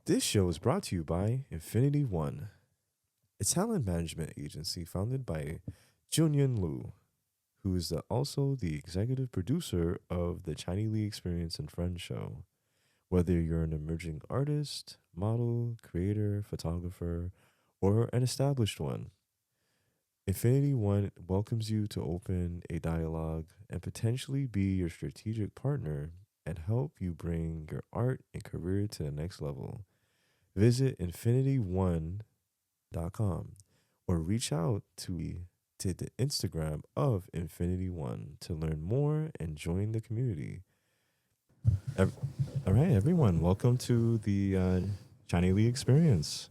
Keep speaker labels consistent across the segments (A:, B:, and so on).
A: This show is brought to you by Infinity One, a talent management agency founded by Chineylee, who is also the executive producer of the Chineylee Experience and Friends show. Whether you're an emerging artist, model, creator, photographer, or an established one, Infinity One welcomes you to open a dialogue and potentially be your strategic partner and help you bring your art and career to the next level. Visit infinityone.com or reach out to the Instagram of Infinity One to learn more and join the community. All right, everyone, welcome to the Chineylee Experience.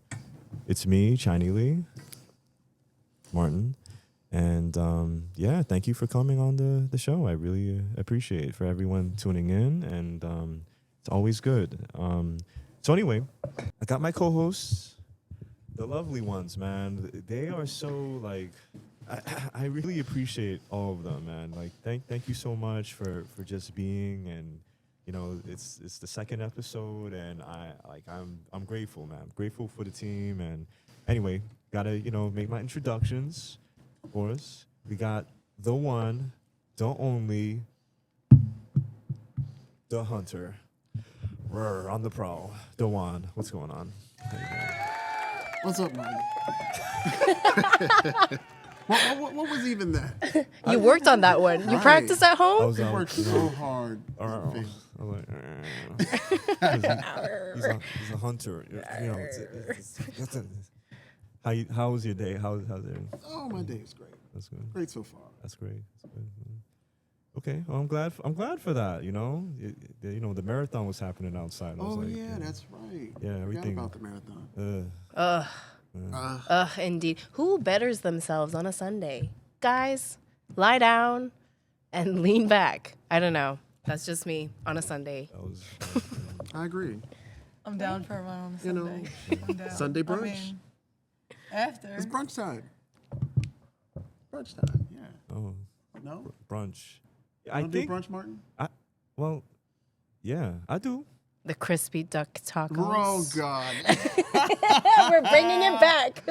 A: It's me, Chineylee, Martin, and thank you for coming on the show. I really appreciate it for everyone tuning in, and it's always good. So anyway, I got my co-hosts, the lovely ones, man. They are so like, I really appreciate all of them, man. Like, thank you so much for just being, and you know, it's the second episode, and I'm grateful, man. I'm grateful for the team, and anyway, gotta make my introductions. Of course, we got the one, the only, the hunter. Rrr, on the prowl. Dewan, what's going on? How you doing?
B: What's up, man? what was even that?
C: You worked on that one. You
B: Right.
C: practiced at home?
B: He worked so hard.
A: I was like, he's a hunter. You know, how was your day? How's it?
B: Oh, my day is great.
A: That's good.
B: Great so far.
A: That's great. That's good. Okay, well, I'm glad for that. You know, the marathon was happening outside. I was
B: Oh,
A: like,
B: yeah, that's right.
A: Yeah, everything.
B: Forgot about the marathon.
C: Indeed. Who betters themselves on a Sunday? Guys, lie down and lean back. I don't know. That's just me on a Sunday.
A: That was,
B: I agree.
D: I'm down for one on a
B: You know,
D: Sunday. I'm down.
B: Sunday brunch.
D: I mean, after.
B: It's brunch time. Brunch time, yeah.
A: oh,
B: No?
A: brunch.
B: You
A: I
B: don't do
A: think.
B: brunch, Martin?
A: Well, yeah, I do.
C: The crispy duck tacos.
B: Oh, God.
C: We're bringing it back.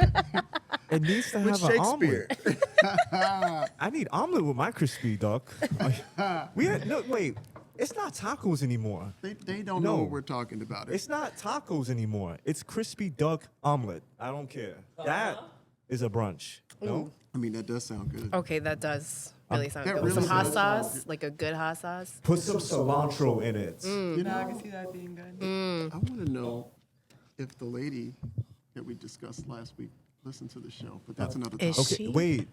A: It needs to
B: With
A: have an
B: Shakespeare.
A: omelet. I need omelet with my crispy duck. Wait. It's not tacos anymore.
B: They don't
A: No.
B: know what we're talking about.
A: It's not tacos anymore. It's crispy duck omelet. I don't care. That is a brunch. No?
B: I mean, that does sound good.
C: Okay, that does really sound
B: That
C: good. With
B: really
C: some hot
B: sounds
C: sauce, like a good hot sauce.
A: Put some cilantro in it.
B: You
D: Now I
B: know,
D: can see that being good.
B: I want to know if the lady that we discussed last week listened to the show, but that's another
C: Is
B: topic.
A: Okay,
C: she?
A: wait.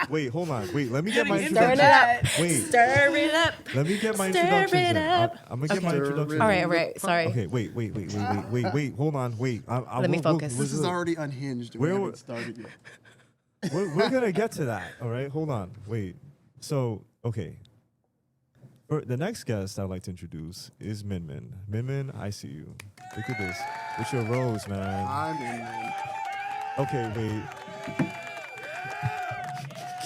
A: Wait, hold on. Wait, let me get my
D: Stir
C: Stirring
A: introduction.
C: it up.
A: Wait,
C: Stir it up.
A: let me get my
C: Stir
A: introduction.
C: it up.
A: I'm gonna get my
B: Okay.
A: introduction.
C: All right. Sorry.
A: Okay, wait. Hold on. Wait.
C: Let me focus.
B: This is already unhinged. We
A: Where-
B: haven't started yet.
A: We're gonna get to that. All right, hold on. Wait. So, okay. The next guest I'd like to introduce is Min. Min, I see you. Look at this. With your rose, man.
B: I'm in, man.
A: Okay, wait.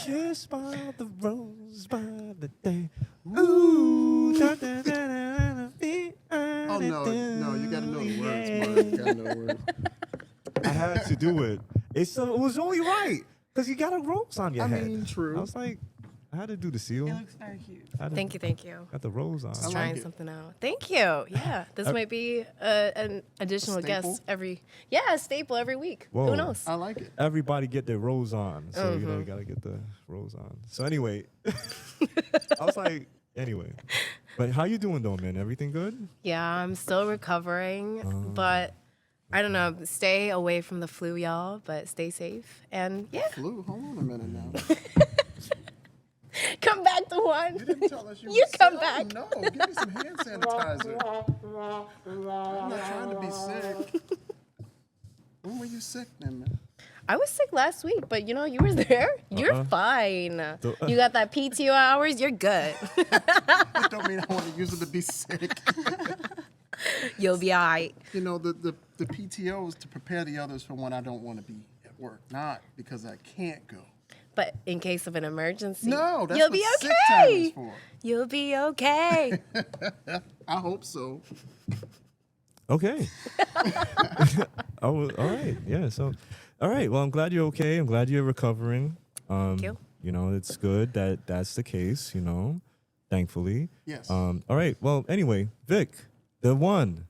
A: Kissed by the rose by the day. Ooh.
B: Oh, no, you gotta know the words, Mark. You gotta know the words.
A: I had to do it. It was only right because you got a rose on your
B: I
A: head.
B: mean, true.
A: I was like, I had to do the seal.
D: It looks very cute.
C: Thank you.
A: Got the rose on.
B: I like
C: Trying
B: it.
C: something out. Thank you. Yeah, this might be an additional
B: Staple?
C: guest a staple every week.
A: Whoa.
C: Who knows?
B: I like it.
A: Everybody get their rose on, so you gotta get the rose on. So anyway, I was like, anyway, but how you doing though, man? Everything good?
C: Yeah, I'm still recovering, but I don't know. Stay away from the flu, y'all, but stay safe. And yeah,
B: Flu, hold on a minute now.
C: come back to one.
B: You didn't tell us you
C: You
B: were
C: come
B: sick.
C: back.
B: Oh, no, give me some hand sanitizer. I'm not trying to be sick. When were you sick then, man?
C: I was sick last week, but you were there. You're fine. You got that PTO hours. You're good.
B: That don't mean I want to use it to be sick.
C: You'll be all right.
B: You know, the PTO is to prepare the others for when I don't want to be at work, not because I can't go.
C: But in case of an emergency,
B: No, that's
C: you'll
B: what
C: be
B: sick time is
C: okay.
B: for.
C: You'll be okay.
B: I hope so.
A: Okay. Oh, all right. Yeah. So, all right. Well, I'm glad you're okay. I'm glad you're recovering.
C: Thank you.
A: You know, it's good that that's the case. You know, thankfully.
B: Yes.
A: All right. Well, anyway, Vic, the one.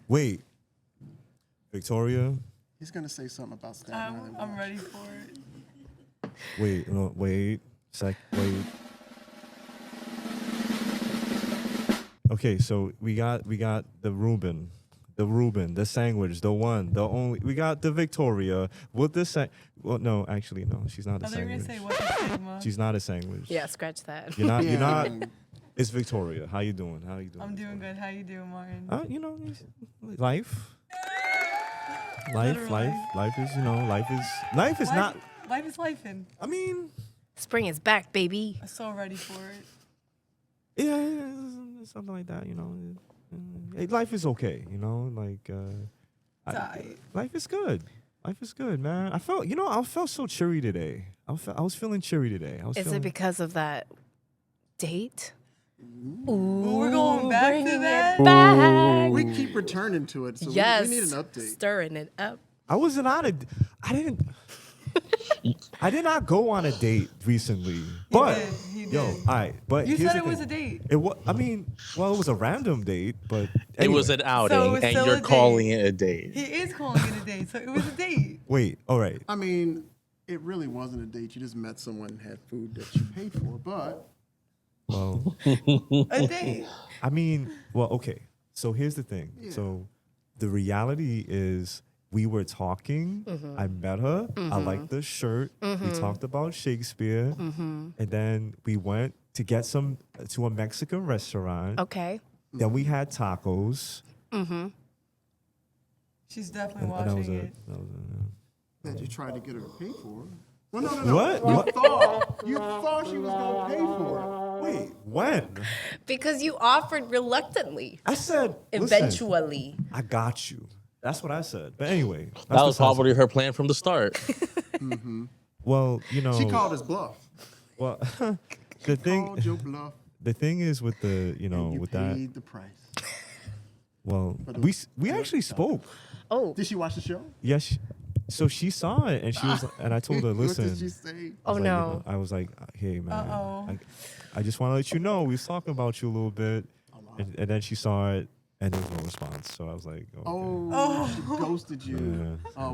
A: Wait, Victoria.
B: He's gonna say something about Staten Island.
D: I'm
B: Watch.
D: ready for it.
A: Wait. No, wait. Wait. Okay. So we got the Reuben. The sandwich, the one, the only. We got the Victoria with the Well, no, actually, no. She's not a
D: Oh, they were gonna
A: sandwich.
D: say what's the stigma?
A: She's not a sandwich.
C: Yeah, scratch that.
A: You're not.
B: Yeah.
A: You're not. It's Victoria. How you doing? How you doing?
D: I'm doing
A: Victoria?
D: good. How you doing, Martin?
A: You know, life. Life is, you know, life is not.
D: Life is life, and
A: I mean,
C: Spring is back, baby.
D: I'm so ready for it.
A: yeah, something like that, you know. Life is okay, you know, like,
D: Alright.
A: life is good. Life is good, man. I felt so cheery today. I was feeling cheery today.
C: Is it because of that date?
D: Ooh, we're going back to
C: bringing
D: that.
C: it back.
B: We keep returning to it, so
C: Yes.
B: we need an update.
C: Stirring it up.
A: I wasn't on a. I did not go on a date recently, but
D: He did.
A: yo, all right. But
D: You
A: here's
D: said
A: the
D: it was
A: thing.
D: a date.
A: It was. I mean, well, it was a random date, but
E: It was
A: anyway.
E: an outing,
D: was
E: and
D: still
E: you're
D: a date.
E: calling it a date.
D: He is calling it a date, so it was a date.
A: Wait. All right.
B: I mean, it really wasn't a date. You just met someone and had food that you paid for. But
A: Well,
D: A date.
A: I mean, well, okay. So here's the thing.
B: Yeah.
A: So the reality is, we were talking. I met her. I liked the shirt. We talked about Shakespeare, and then we went to get to a Mexican restaurant.
C: Okay.
A: Then we had tacos.
D: She's definitely
A: And that was
D: watching
A: it.
D: it.
B: that you tried to get her to pay for. Well, no.
A: What?
B: You thought she was gonna pay for it.
A: Wait, when?
C: Because you offered reluctantly.
A: I said, listen,
C: Eventually.
A: I got you. That's what I said. But anyway, that's
E: That was
A: besides-
E: probably her plan from the start.
A: Well, you know.
B: She called his bluff.
A: Well, the thing.
B: Called your bluff.
A: The thing is with the, you know,
B: And you
A: with that.
B: paid the price.
A: Well,
B: the-
A: we actually spoke.
C: Oh.
B: Did she watch the show?
A: Yes. So she saw it, and she was, and I told her, listen.
B: What did she say?
C: Oh,
A: like, you
C: no.
A: know, I was like, hey man,
D: Uh-oh.
A: I just want to let you know we was talking about you a little bit, and then she saw it, and there was no response. So I was like, okay.
B: Oh, she ghosted you.
A: Yeah.
B: Oh,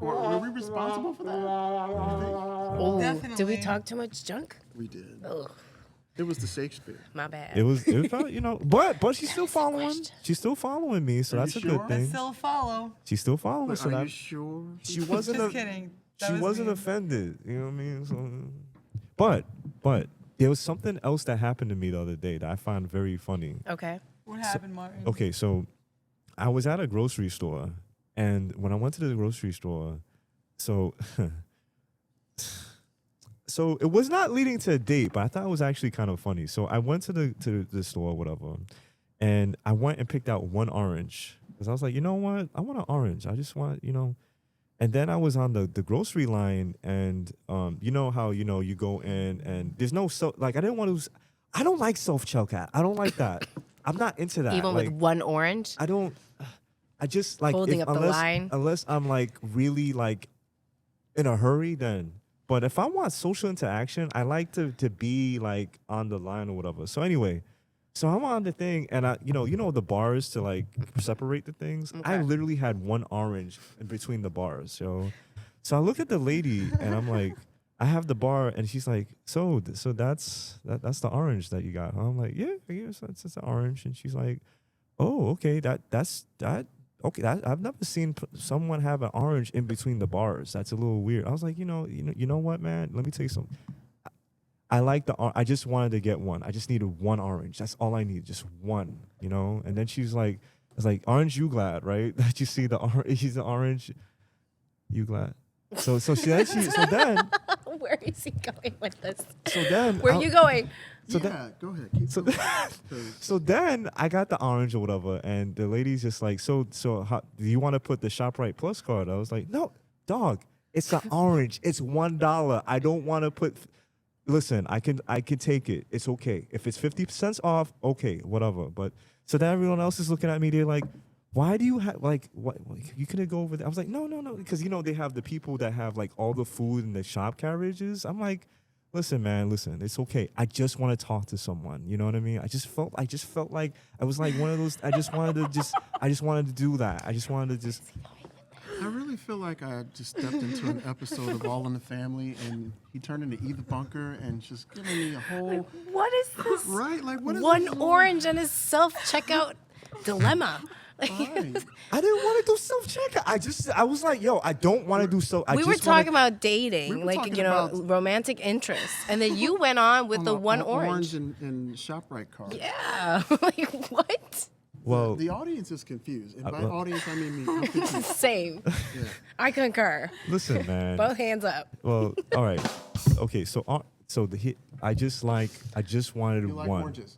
B: were we responsible for that?
C: Oh.
D: Definitely.
C: Did we talk too much junk?
B: We did.
C: Ugh.
B: It was the Shakespeare.
C: My bad.
A: It felt, you know, but she's still following. She's still following me, so
B: Are
A: that's
B: you
A: a good
B: sure?
A: thing.
D: That's still a follow.
A: She's still following,
B: But
A: so
B: are
A: that
B: you sure?
A: she wasn't.
D: Just kidding. That
A: She
D: was
A: wasn't
D: me.
A: offended. You know what I mean? So, but there was something else that happened to me the other day that I found very funny.
C: Okay.
D: What happened, Martin?
A: Okay, so I was at a grocery store, and when I went to the grocery store, so so it was not leading to a date, but I thought it was actually kind of funny. So I went to the store, whatever, and I went and picked out one orange because I was like, you know what, I want an orange. I just want, you know. And then I was on the grocery line, and you know how, you know, you go in and there's no I don't like self-checkout. I don't like that. I'm not into that.
C: Even
A: like,
C: with one orange?
A: I just like
C: Holding up the line?
A: unless I'm like really like in a hurry, then. But if I want social interaction, I like to be like on the line or whatever. So anyway, so I'm on the thing, and I, you know the bars to like separate the things. I
C: Okay.
A: literally had one orange in between the bars, yo. So I look at the lady, and I'm like, I have the bar, and she's like, so that's the orange that you got, huh? I'm like, yeah, it's an orange, and she's like, oh, okay, that's okay. I've never seen someone have an orange in between the bars. That's a little weird. I was like, you know what, man? Let me tell you something. I like I just wanted to get one. I just needed one orange. That's all I need, just one, you know? And then she's like, it's like, aren't you glad, right? That you see the orange, she's the orange, you glad? So then,
C: Where is he going with this?
A: so then,
C: Where are you going?
A: So
B: yeah, go ahead. Keep
A: so
B: going.
A: So then I got the orange or whatever, and the lady's just like, so how, do you want to put the ShopRite Plus card? I was like, no, dog, it's an orange. It's $1. I don't want to put. Listen, I can take it. It's okay. If it's 50% off, okay, whatever. But so then everyone else is looking at me. They're like, why do you have like what? You couldn't go over there. I was like, no, because they have the people that have like all the food in the shop carriages. I'm like, listen, man, listen, it's okay. I just want to talk to someone. You know what I mean? I just felt like I was like one of those. I just wanted to do that. I just wanted to just.
B: I really feel like I just stepped into an episode of All in the Family, and he turned into Eva Bunker and just giving me a whole
C: What is this?
B: right. Like what is
C: One
B: this
C: orange and his self-checkout dilemma.
B: Right.
A: I didn't want to do self-checkout. I was like, yo, I don't want to do self.
C: We were talking about dating,
B: We were
C: like,
B: talking about-
C: romantic interests. And then you went on with the one orange.
B: and ShopRite card.
C: Yeah. Like, what?
A: Well,
B: The audience is confused. And by
A: well-
B: audience, I mean me. I'm confused.
C: Same.
B: Yeah.
C: I concur.
A: listen, man.
C: Both hands up.
A: Well, all right, okay. So the hit. I just wanted
B: You like
A: one.
B: oranges?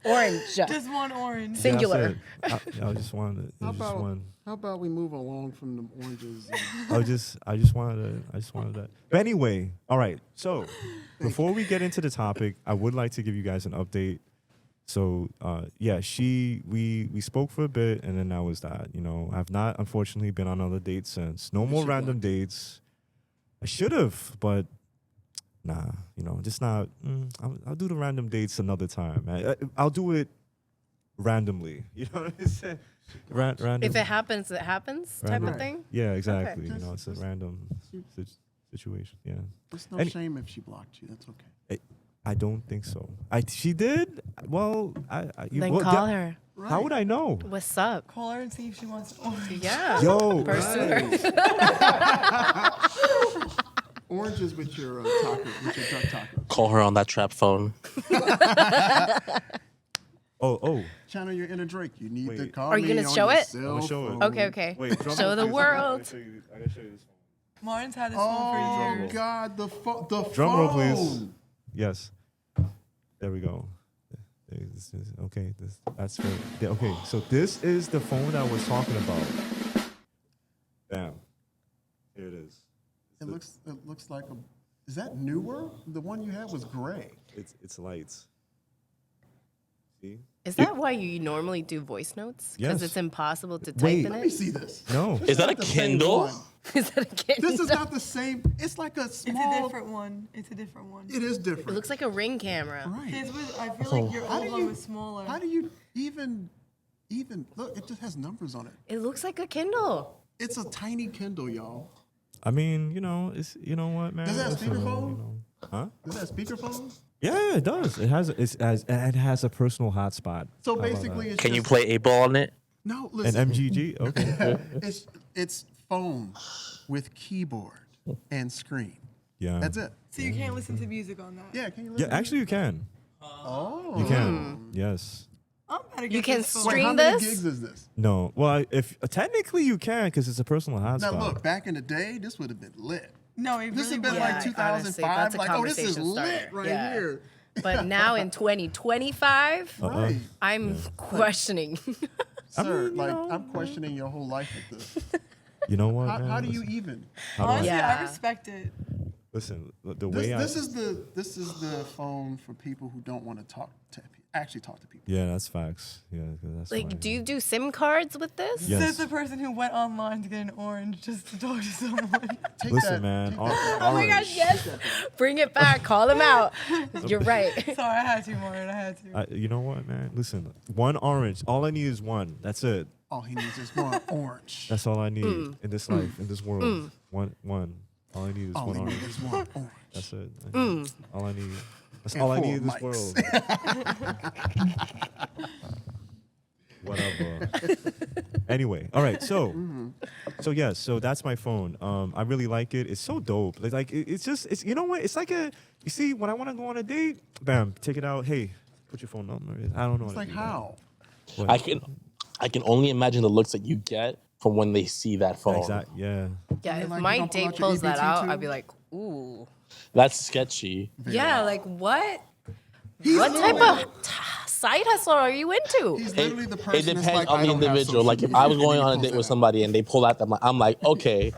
C: Orange.
D: Just one orange.
C: Singular.
A: Yeah, I just wanted.
B: How
A: Just
B: about
A: one.
B: how about we move along from the oranges? And
A: I just wanted that. But anyway, all right. So before we get into the topic, I would like to give you guys an update. So yeah, we spoke for a bit, and then that was that. I've not unfortunately been on another date since. No more
B: should
A: random
B: like
A: dates. I should have, but nah. Just not. I'll do the random dates another time. I'll do it randomly. You know what I'm saying? Random.
C: If it happens, it happens type
A: Random.
C: of thing.
A: Yeah, exactly.
B: Just-
A: It's a random situation. Yeah.
B: there's no
A: Any-
B: shame if she blocked you. That's okay.
A: I don't think so. She did. Well,
C: Then
A: well,
C: call her.
B: Right.
A: How would I know?
C: What's up?
D: Call her and see if she wants orange.
C: Yeah.
A: Yo,
C: Pursue her.
B: Oranges with your taco, with your duck taco.
E: Call her on that trap phone.
A: Oh.
B: Channel your inner Drake. You need to
A: Wait.
B: call
C: Are you
B: me
C: gonna
B: on
C: show
B: your
C: it?
B: cell
A: I'm gonna show it.
B: phone.
C: Okay.
A: Wait. drum
C: Show
A: roll,
C: the
A: please.
C: world.
A: I gotta show you this phone.
D: Martin's had his phone for
B: Oh
D: years.
B: God, the
A: Drum roll,
B: phone.
A: please. Yes. There we go. Okay. That's great. Okay. So this is the phone that I was talking about. Bam. Here it is.
B: It looks like a. Is that newer? The one you had was gray.
A: It's lights. See?
C: Is that why you normally do voice notes? Because
A: Yes.
C: it's impossible to type
A: Wait.
C: in
B: Let me
C: it?
B: see this.
A: No.
E: Is that a
B: Not the same
E: Kindle?
B: one.
C: Is that a kid?
B: This is not the same. It's like a
D: It's
B: small.
D: a different one. It's a different one.
B: It is different.
C: It looks like a ring camera.
B: right.
D: His was, I feel like your
B: How
D: old
B: do
D: one
B: you-
D: was smaller.
B: How do you even look? It just has numbers on it.
C: It looks like a Kindle.
B: It's a tiny Kindle, y'all.
A: I mean, it's what, man.
B: Does it have
A: Listen,
B: speakerphone?
A: Huh?
B: Is that speakerphone?
A: Yeah, it does. It has a personal hotspot.
B: So
A: How about
B: basically, it's
E: Can you
B: just-
E: play 8-ball on it?
B: No,
A: an
B: listen.
A: MGG. Okay.
B: It's phone with keyboard and screen.
A: Yeah.
B: That's it.
D: So you can't listen to music on that.
B: Yeah, can you
A: Yeah,
B: listen?
A: actually, you can.
B: Oh.
A: You can. Yes.
D: I'm about to
C: You
D: get
C: can
D: this phone.
B: Wait, how
C: Stream
B: many
C: this?
B: gigs is this?
A: No. Well, if technically you can, because it's a personal hotspot.
B: Now look, back in the day, this would have been lit.
D: No, it
B: This
D: really
B: had been
D: was.
C: Yeah,
B: like
C: honestly,
B: 2005.
C: that's a
B: Like, oh, this is
C: conversation
B: lit
C: starter.
B: right
C: Yeah.
B: here.
C: But now in 2025,
B: Right.
C: I'm questioning.
B: Sir,
A: mean,
B: I'm questioning your whole life with this.
A: You know what?
B: How,
A: man?
B: how do you
A: Listen,
B: even?
A: how do I-
D: Honestly,
C: Yeah.
D: I respect it.
A: Listen, the
B: This,
A: way
B: this is the phone for people who don't want to actually talk to people.
A: Yeah, that's facts. Yeah, 'cause that's
C: Like,
A: fine.
C: do you do SIM cards with this?
A: Yes.
D: Says the person who went online to get an orange just to talk to someone.
B: Take
A: Listen,
B: that,
A: man.
B: take
A: Or-
B: that.
C: Oh my gosh, yes. Bring it back. Call them out. You're right.
D: Sorry, I had to, Martin. I had to.
A: You know what, man? Listen, one orange. All I need is one. That's it.
B: All he needs is one orange.
A: That's all I need in this life, in this world. One. All I need is
B: All
A: one
B: he
A: orange.
B: needs is one orange.
A: That's it. All I need. That's
B: And
A: all I
B: 4
A: need in this
B: mics.
A: world. Whatever. Anyway, all right. So yes. So that's my phone. I really like it. It's so dope. It's just. It's you know what? It's like a. You see, when I want to go on a date, bam, take it out. Hey, put your phone number. I don't know.
B: It's
A: how to
B: like
A: do that.
B: how?
A: What?
E: I can only imagine the looks that you get from when they see that phone.
A: Exactly. Yeah.
C: Yeah,
B: mean,
C: if
B: like, you
C: my
B: don't pull
C: date
B: out your
C: pulls that
B: EBT
C: out,
B: too?
C: I'd be like, ooh.
E: That's sketchy.
C: Yeah, like what? What type of side hustle are you into?
B: He's
E: It,
B: literally the person
E: it
B: that's
E: depends
B: like,
E: on
B: I
E: the
B: don't have
E: individual.
B: social
E: Like if
B: media,
E: I was
B: and
E: going
B: then
E: on
B: he
E: a date
B: pulls
E: with
B: it out.
E: somebody and they pull that, I'm like, okay,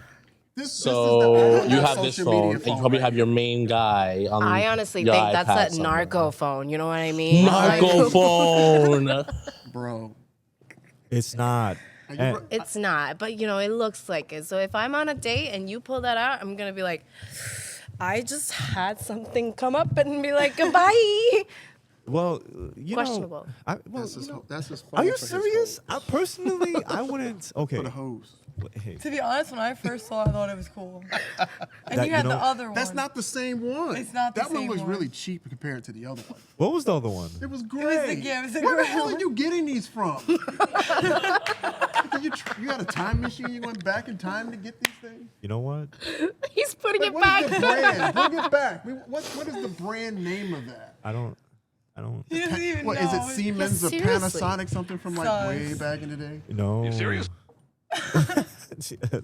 B: This
E: so
B: is the,
E: you have this
B: social media
E: phone, and you probably
B: right
E: have your
B: here.
E: main guy on
C: I honestly
E: your
C: think that's
E: iPad
C: that
E: somewhere.
C: narco phone. You know what I mean?
E: Narco
C: Like,
E: phone.
B: Bro.
A: It's not.
B: Are you
A: And-
B: br-
C: It's not, but you know, it looks like it. So if I'm on a date and you pull that out, I'm gonna be like, I just had something come up and be like, goodbye.
A: well,
C: Questionable.
B: That's his
A: Are
B: phone
A: you
B: for his
A: serious?
B: hose.
A: I personally, I wouldn't. Okay.
B: For the hose.
A: Hey,
D: To be honest, when I first saw it, I thought it was cool. And
A: That-
D: you had
A: you
D: the
A: know-
D: other one.
B: That's not the same one.
D: It's not the
B: that
D: same
B: one looks
D: one.
B: really cheap compared to the other one.
A: what was the other one?
B: It was
D: was
B: great.
D: the- yeah, it was the
B: Where the
D: gray
B: hell are
D: one.
B: you getting these from? you had a time machine? You went back in time to get these things?
A: You know what?
C: He's putting
B: Like,
C: it
B: what
C: back.
B: is the brand? Bring it back. What is the brand name of that?
A: I don't.
D: He doesn't even
B: What
D: know.
B: is it? Siemens or
C: seriously.
B: Panasonic? Something from like
D: Sus.
B: way back in the day?
A: No. You serious?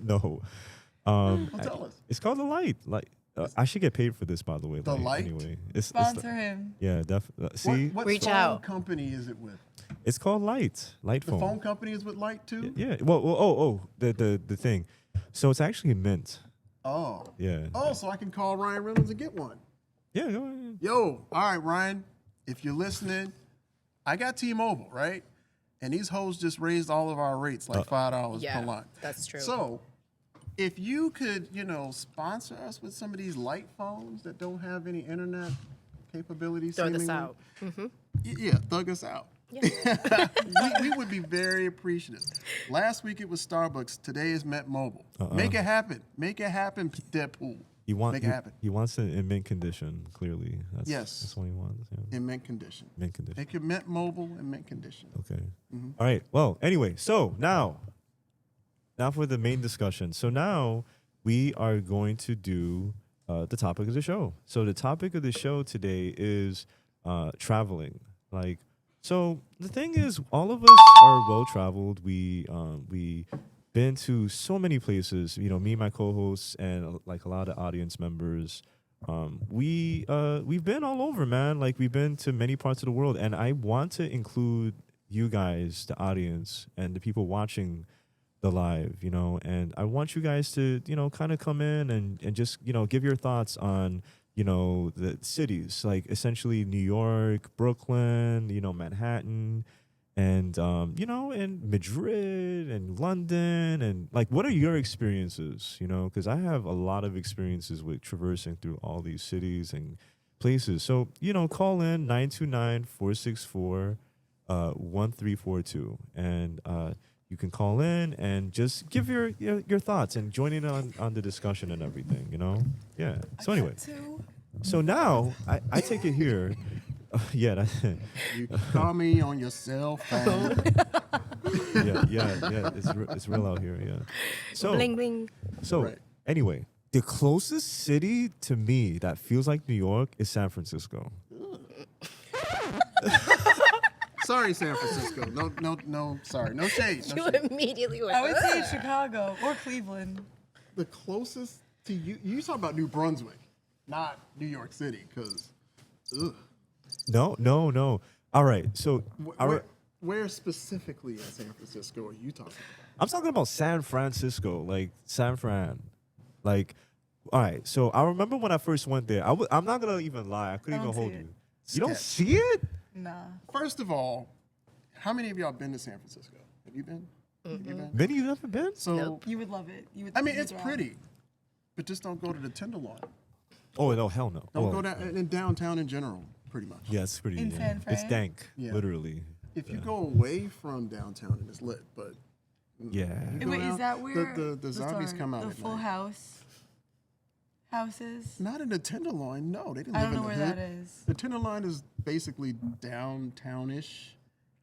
A: No.
B: Well, tell us.
A: It's called the light. Like I should get paid for this, by the way.
B: The Light?
A: Anyway, it's
D: Sponsor him.
A: yeah, definitely. See,
B: What
C: Reach
B: phone
C: out.
B: company is it with?
A: it's called Light. Light
B: The
A: phone.
B: phone company is with Light too.
A: Yeah. Well. The thing. So it's actually Mint.
B: Oh.
A: Yeah.
B: Oh, so I can call Ryan Reynolds and get one.
A: Yeah. Go ahead.
B: Yo, all right, Ryan, if you're listening, I got T-Mobile, right? And these hoes just raised all of our rates like $5
C: Yeah,
B: per line.
C: that's true.
B: So, if you could, sponsor us with some of these light phones that don't have any internet capabilities,
C: Throw this
B: seemingly,
C: out.
B: Yeah, thug us out. we would be very appreciative. Last week it was Starbucks. Today is Met Mobile. Make it happen. Make it happen, Deadpool. Make it happen.
A: He wants it in mint condition. Clearly,
B: Yes.
A: That's what he wants. Yeah.
B: In mint condition.
A: Mint condition.
B: Make it Met Mobile in mint condition.
A: Okay. All right. Well, anyway, so now for the main discussion. So now we are going to do the topic of the show. So the topic of the show today is traveling. Like, so the thing is, all of us are well traveled. We been to so many places. You know, me, and my co-hosts, and like a lot of audience members. We've been all over, man. Like we've been to many parts of the world, and I want to include you guys, the audience, and the people watching the live, and I want you guys to, kind of come in and just, give your thoughts on, the cities, like essentially New York, Brooklyn, Manhattan, and, and Madrid and London, and like, what are your experiences, because I have a lot of experiences with traversing through all these cities and places. So, call in 929-464-1342, and, you can call in and just give your thoughts and join in on the discussion and everything, Yeah. So anyway, so now I take it here. Yeah.
B: You can call me on your cell phone.
A: yeah. It's real out here. Yeah. So
C: Bling bling.
A: So
B: Right.
A: anyway, the closest city to me that feels like New York is San Francisco.
B: Sorry, San Francisco. No, sorry. No shade. No
C: You
B: shade.
C: immediately went.
D: I would say Chicago or Cleveland.
B: The closest to you talk about New Brunswick, not New York City, because,
A: No. All right. So
B: where specifically in San Francisco are you talking about?
A: I'm talking about San Francisco, like San Fran. Like, all right. So I remember when I first went there. I'm not gonna even lie. I couldn't
D: I
A: even
D: don't
A: hold
D: see it.
A: you. You don't
B: Sketch.
A: see it?
D: Nah.
B: First of all, how many of y'all been to San Francisco? Have you been? Have you been?
A: Benny, you never been?
B: So,
C: Nope.
D: You would love it. You would.
B: I mean,
D: you'd
B: it's
D: thrive.
B: pretty, but just don't go to the Tenderloin.
A: Oh no, hell no.
B: Don't
A: Oh,
B: go down in downtown in general, pretty much.
A: Yeah, it's pretty.
D: In
A: yeah.
D: San
A: It's
D: Fran?
A: dank,
B: Yeah.
A: literally.
B: If you go away from downtown, and it's lit, but
A: Yeah.
B: you go
D: Wait,
B: down,
D: is that where
B: the zombies come out
D: The
B: at
D: Full
B: night.
D: House houses.
B: Not in the Tenderloin. No, they didn't
D: I
B: live
D: don't know
B: in
D: where
B: the hood.
D: that is.
B: The Tenderloin is basically downtown-ish.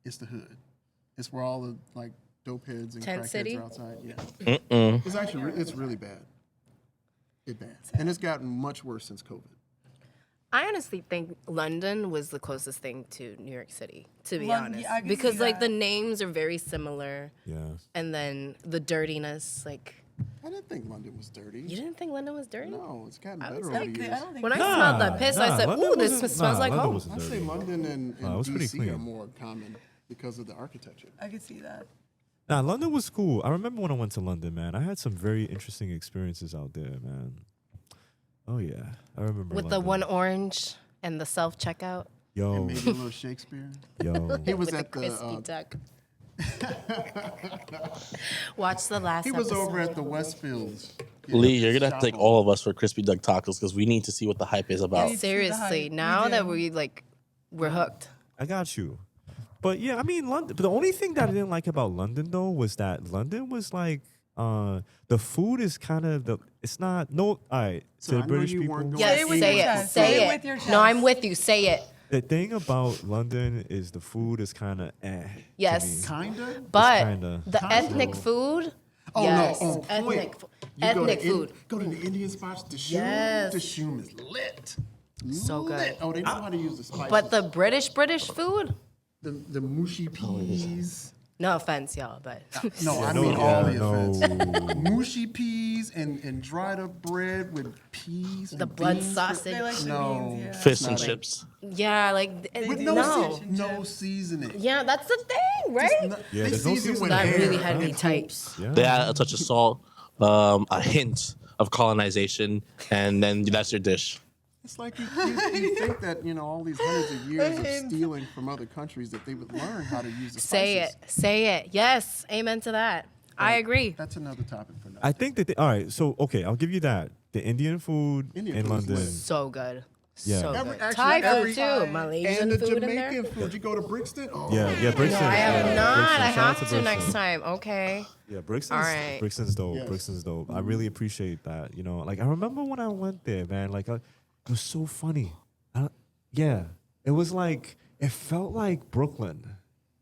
B: It's the hood. It's where all the like dope heads and
C: Tent
B: crackheads
C: City?
B: are outside. Yeah, it's actually it's really bad. It's bad, and it's gotten much worse since COVID.
C: I honestly think London was the closest thing to New York City, to be
D: London,
C: honest,
D: yeah, I can
C: because
D: see
C: like
D: that.
C: the names are very similar,
A: Yeah.
C: and then the dirtiness. Like,
B: I didn't think London was dirty.
C: you didn't think London was dirty?
B: No, it's gotten
C: I
B: better
C: was
B: over
C: like,
B: the
D: I
B: years.
D: don't think.
C: When I
D: so.
C: smelled that piss, I said,
A: London
C: "Ooh, this
A: wasn't-
C: smells like
A: London
C: home."
A: wasn't
B: I say
A: dirty.
B: London and
A: it was pretty
B: DC
A: clean.
B: are more common because of the architecture.
D: I could see that.
A: Nah, London was cool. I remember when I went to London, man. I had some very interesting experiences out there, man. Oh yeah, I remember.
C: With the
A: London.
C: one orange and the self checkout
B: And
A: Yo,
B: maybe a little Shakespeare.
A: yo.
B: He was
C: with the
B: at
C: crispy
B: the
C: duck. Watch the last
B: He was
C: episode.
B: over at the Westfields.
E: Lee, you're gonna have to take all of us for crispy duck tacos because we need to see what the hype is about.
D: Yeah.
C: Seriously,
D: We
C: now
D: do.
C: that we're hooked.
A: I got you. But yeah, I mean, London. But the only thing that I didn't like about London though was that London was like, the food is kind of it's not no. All right,
B: So
A: to
B: I
A: the
B: know
A: British
B: you
A: people.
B: weren't going-
C: Yes,
D: Say it with
C: say
D: your
C: it.
D: chest.
C: Say
D: Say it
C: it.
D: with your
C: No, I'm
D: chest.
C: with you. Say it.
A: The thing about London is the food is kind of to
C: Yes.
A: me.
B: Kinda.
C: But
A: kinda-
C: the ethnic food.
B: Oh
C: yes.
B: no! Oh,
C: ethnic,
B: You go to
C: ethnic food.
B: Go to the Indian spots. The shoom.
C: Yes.
B: The shoom is lit.
C: So good.
B: Lit. Oh, they know how to use the spices.
C: But the British food.
B: the mushy peas.
C: No offense, y'all, but
B: No, I
A: No,
B: mean all the
A: no.
B: offense. Mushy peas and dried up bread with peas.
C: the
B: and
C: blood
B: beans.
C: sausage.
D: They like the
B: No.
D: beans, yeah.
E: Fish and
B: Not
E: chips.
C: Yeah, like
B: With
C: no.
B: no seasoning.
C: Yeah, that's the thing, right?
A: Yeah,
B: they
A: there's no
B: season with
A: seasoning.
C: That
B: hair
C: really had me
B: and
C: tight.
B: hopes.
A: Yeah.
E: They add a touch of salt, a hint of colonization, and then that's your dish.
B: It's like you think that all these hundreds of years of stealing from other countries that they would learn how to use the
C: Say
B: spices.
C: it. Say it. Yes. Amen to that. I agree.
B: That's another topic for now.
A: I think that all right. So okay, I'll give you that. The Indian food
B: Indian
A: in
B: food is
A: London.
B: lit.
C: So good.
A: Yeah.
C: So
B: Every-
C: good.
B: actually,
C: Thai
B: every-
C: food too. Malaysian
B: And the
C: food in
B: Jamaican
C: there.
B: food. You go to Brixton? Oh,
A: Yeah, Brixton.
C: No, I have
A: yeah,
C: not.
A: Brixton.
C: I
A: Shout out
C: have to next
A: Brixton.
C: time. Okay.
A: Yeah, Brixton's,
C: All right.
A: Brixton's dope.
B: Yes.
A: Brixton's dope. I really appreciate that. Like I remember when I went there, man. Like it was so funny. Yeah, it was like it felt like Brooklyn,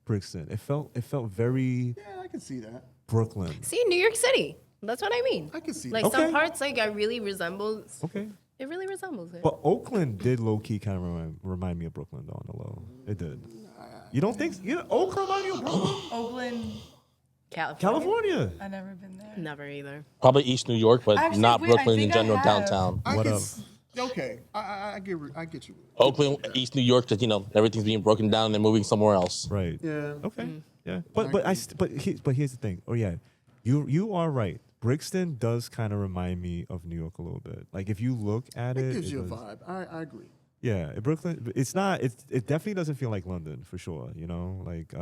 A: Brixton. It felt very
B: Yeah, I can see that.
A: Brooklyn.
C: See, New York City. That's what I mean.
B: I can see
C: Like
B: that.
C: some
A: Okay.
C: parts, like I really resembles.
A: Okay,
C: It really resembles it.
A: but Oakland did low key kind of remind me of Brooklyn though on the low. It did. You don't think? Oakland remind you of Brooklyn?
D: Oakland,
A: California.
D: I've never been there.
C: Never either.
E: Probably East New York, but
D: Actually,
E: not
D: wait, I
E: Brooklyn in
D: think I
E: general
D: have.
E: downtown.
B: I
A: What
B: can
A: up?
B: Okay, I get you.
E: Oakland, East New York, because everything's being broken down and they're moving somewhere else.
A: Right.
B: Yeah.
A: Okay. Yeah. But here's the thing. Oh yeah, you are right. Brixton does kind of remind me of New York a little bit. Like if you look at
B: It
A: it,
B: gives
A: it
B: you a
A: does.
B: vibe. I agree.
A: Yeah, Brooklyn. It's not. It definitely doesn't feel like London for sure. Like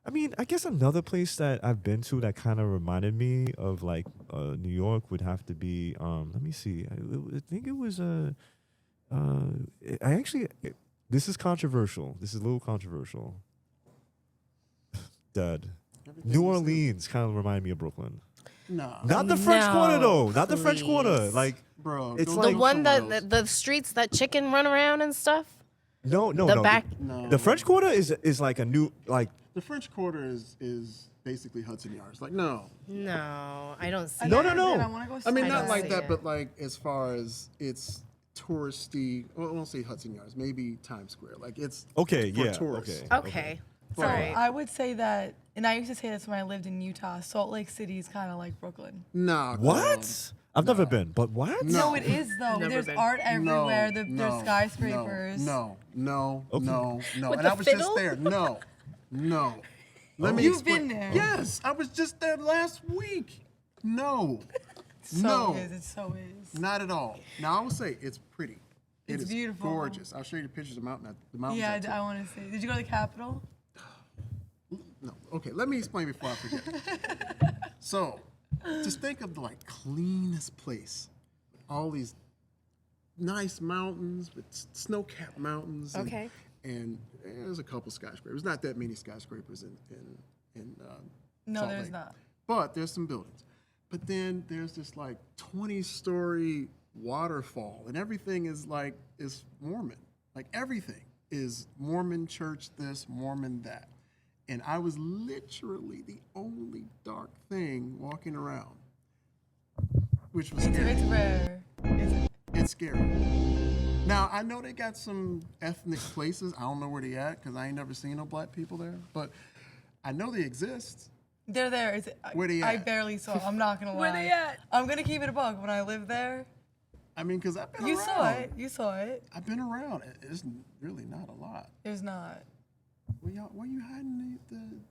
A: I mean, I guess another place that I've been to that kind of reminded me of like New York would have to be. Let me see. I think it was this is controversial. This is a little controversial. Dad. New Orleans kind of reminded me of Brooklyn.
B: Nah,
A: Not the French
C: No,
A: Quarter though. Not the French Quarter.
C: please.
A: Like
B: bro.
A: it's
B: go
A: like-
C: The one
B: somewhere
C: that
B: else.
C: the streets that chicken run around and stuff.
A: no.
C: The back.
B: No.
A: The French Quarter is like a new like.
B: The French Quarter is basically Hudson Yards. Like no.
C: No, I don't see.
A: No,
C: that.
A: no, no.
D: I want to go.
B: I mean,
C: I
B: not
C: don't
B: like
C: see
B: that,
C: it.
B: but like as far as it's touristy. Well, I won't say Hudson Yards. Maybe Times Square. Like it's
A: Okay,
B: for
A: yeah.
B: tourists.
A: Okay.
C: Okay.
D: So
C: Sorry.
D: I would say that, and I used to say this when I lived in Utah. Salt Lake City is kind of like Brooklyn.
B: Nah.
A: What? I've never been, but what?
D: No, it is though.
C: Never
D: There's
C: been.
D: art everywhere.
B: No,
D: There's skyscrapers.
B: No.
A: Okay.
B: No.
C: With
B: And I
C: the
B: was
C: fiddle?
B: just there. No. Let me
D: You've
B: explain.
D: been there.
B: Yes, I was just there last week. No.
D: So
B: No.
D: is. It so is.
B: Not at all. Now I will say it's pretty. It
D: It's
B: is
D: beautiful.
B: gorgeous. I'll show you the pictures of the mountains.
D: Yeah,
B: I took.
D: I want to say. Did you go to the Capitol?
B: No. Okay, let me explain before I forget. So, just think of the cleanest place. All these nice mountains with snow-capped mountains.
C: Okay.
B: And there's a couple skyscrapers. Not that many skyscrapers in
D: No,
B: Salt
D: there's
B: Lake.
D: not.
B: But there's some buildings. But then there's this 20-story waterfall, and everything is Mormon. Like everything is Mormon church this, Mormon that. And I was literally the only dark thing walking around, which was scary.
D: It's rare.
B: It's scary. Now, I know they got some ethnic places. I don't know where they at because I ain't never seen no black people there. But I know they exist.
D: They're there.
B: Where they
D: I
B: at?
D: barely saw. I'm not gonna lie.
C: Where they at?
D: I'm gonna keep it a bug. When I lived there,
B: I mean, because I've been
D: you
B: around.
D: saw it. You saw it.
B: I've been around. It's really not a lot.
D: There's not.
B: Where you hiding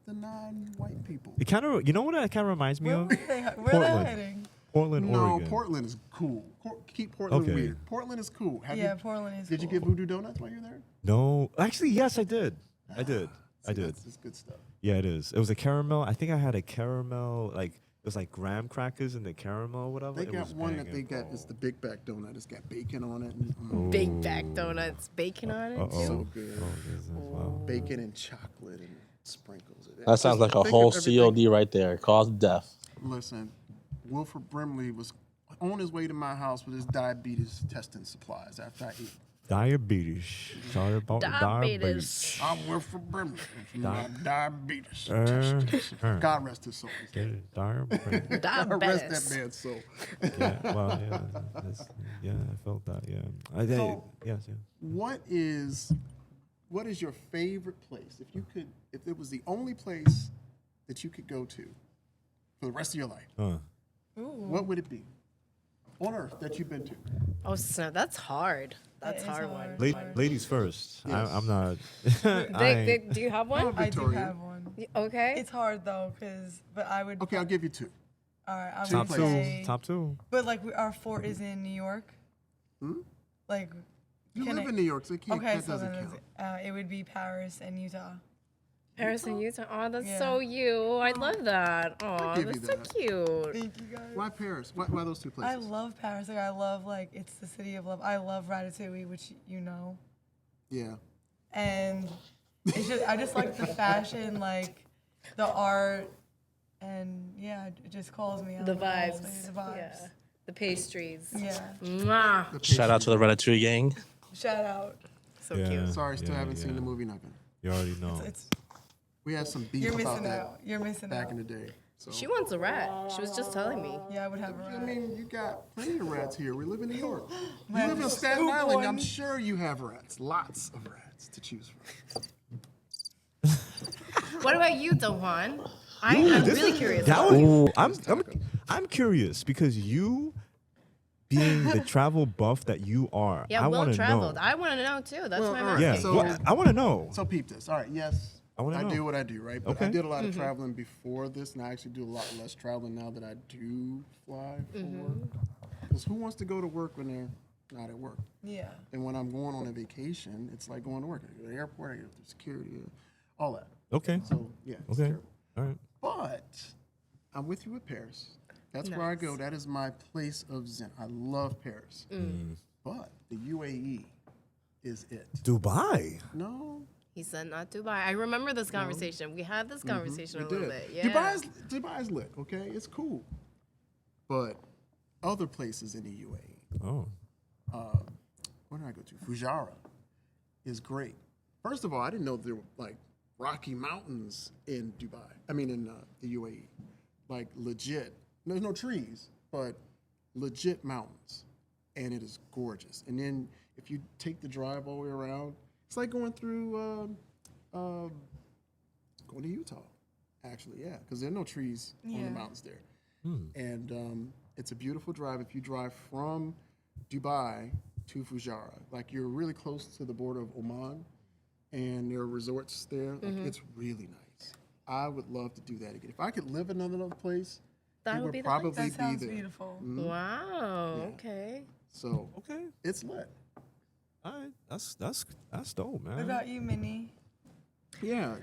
B: the non-white people?
A: It kind of, you know what it kind of reminds me
D: Where
A: of?
D: were they? Where they
A: Portland.
D: hiding?
A: Portland,
B: No,
A: Oregon.
B: Portland is cool. Keep Portland
A: Okay.
B: weird. Portland is cool.
D: Yeah, Portland is.
B: Did you
D: cool.
B: get Voodoo Donuts while you were there?
A: No, actually, yes, I did. I did. I did.
B: It's good stuff.
A: Yeah, it is. It was a caramel. I think I had a caramel, like, it was like graham crackers in the caramel or whatever.
B: They
A: It
B: got
A: was
B: one that
A: banging,
B: they got.
A: bro.
B: It's the Big Back donut. It's got bacon on it. And,
C: Big back donuts, bacon on it too.
B: So good.
A: Wow.
B: Bacon and chocolate and sprinkles.
E: That sounds like a
B: Think
E: whole
B: of everything.
E: COD right there. Cause of death.
B: Listen, Wilford Brimley was on his way to my house with his diabetes testing supplies after I ate.
A: Diabetes. Sorry about
C: Diabetes.
B: I'm Wilford Brimley from my diabetes
A: diabetes.
B: testing. God rest his soul.
A: Diabetes.
B: God rest that
C: Diabetes.
B: man's soul.
A: Yeah, well, yeah, I felt that. Yeah, yes.
B: What is your favorite place? If it was the only place that you could go to for the rest of your life, what would it be on Earth that you've been to?
C: Oh, snap. That's hard. That's
D: It is
C: hard
D: hard.
C: one.
A: Ladies first.
B: Yes.
A: I'm not.
C: Vic, do you have one?
D: I do
B: Victoria.
D: have one.
C: Okay.
D: It's hard though, but I would.
B: Okay, I'll give you two.
D: All right, I
A: top
D: would
A: two.
D: say.
A: Top two.
D: But like our fort is in New York. Like.
B: You
D: can
B: live
D: it-
B: in New York, so
D: Okay,
B: that
D: so
B: doesn't
D: then
B: count.
D: it would be Paris and Utah.
C: Paris and Utah. Oh, that's
D: Yeah.
C: so you. I love that. Oh,
B: give you
C: that's so
B: that.
C: cute.
D: Thank you guys.
B: Why Paris? Why those two places?
D: I love Paris. Like I love it's the city of love. I love Ratatouille, which you know,
B: Yeah.
D: and I just like the fashion, like the art, and yeah, it just calls me. I
C: The
D: love whole
C: vibes.
D: thing, The vibes.
C: Yeah. The pastries.
D: Yeah.
C: Mwah.
E: Shout out to the Ratatouille gang.
D: Shout out.
C: So
A: Yeah.
C: cute.
B: Sorry, still haven't seen
A: yeah.
B: the movie Nothing.
A: You already know.
D: It's
B: We had some beef
D: you're
B: about
D: missing
B: that
D: out. You're missing
B: back
D: out.
B: in the day. So
C: She wants a rat. She was just telling me.
D: Yeah, I would have a
B: I
D: rat.
B: mean, you got plenty of rats here. We live in New York. You
D: Man,
B: live in
D: just
B: Staten
D: scoop
B: Island. I'm
D: one.
B: sure you have rats. Lots of rats to choose from.
C: What about you, Dohan? I'm really curious.
A: That was, I'm curious because you, being the travel buff that you are,
C: Yeah,
A: I
C: well
A: want to
C: traveled.
A: know.
C: I want to know too. That's
B: Well,
C: why
B: all
C: I'm
B: right,
A: Yeah,
C: asking.
B: so-
A: well, I want to know.
B: So peep this. All right, yes,
A: I wanna know.
B: do what I do, right? But
A: Okay.
B: I did a lot of traveling before this, and I actually do a lot less traveling now that I do fly for work. Because who wants to go to work when they're not at work?
D: Yeah.
B: And when I'm going on a vacation, it's like going to work. I go to the airport, I go through security, all that.
A: Okay.
B: So yeah, it's
A: Okay.
B: terrible.
A: All right.
B: But I'm with you with Paris. That's where I go. That is my place of zen. I love Paris. But the UAE is it.
A: Dubai.
B: No,
C: He said not Dubai. I remember this conversation. We had this conversation
B: we
C: a little
B: did.
C: bit. Yeah.
B: Dubai's lit, okay? It's cool. But other places in the UAE,
A: Oh.
B: where did I go to? Fujairah is great. First of all, I didn't know there were like Rocky Mountains in Dubai. I mean, in the UAE, like legit. There's no trees, but legit mountains, and it is gorgeous. And then if you take the drive all the way around, it's like going through going to Utah. Actually, yeah, because there are no trees on
D: Yeah.
B: the mountains there, and it's a beautiful drive. If you drive from Dubai to Fujairah, like you're really close to the border of Oman, and there are resorts there. Like, it's really nice. I would love to do that again. If I could live in another place,
C: That
B: it
C: would
B: would
C: be the
B: probably
D: That
B: be
D: sounds
B: there.
D: beautiful.
C: Wow.
B: Yeah.
C: Okay.
B: So
A: Okay.
B: it's lit.
A: All right. That's dope, man.
D: What about you, Minnie?
B: Yeah.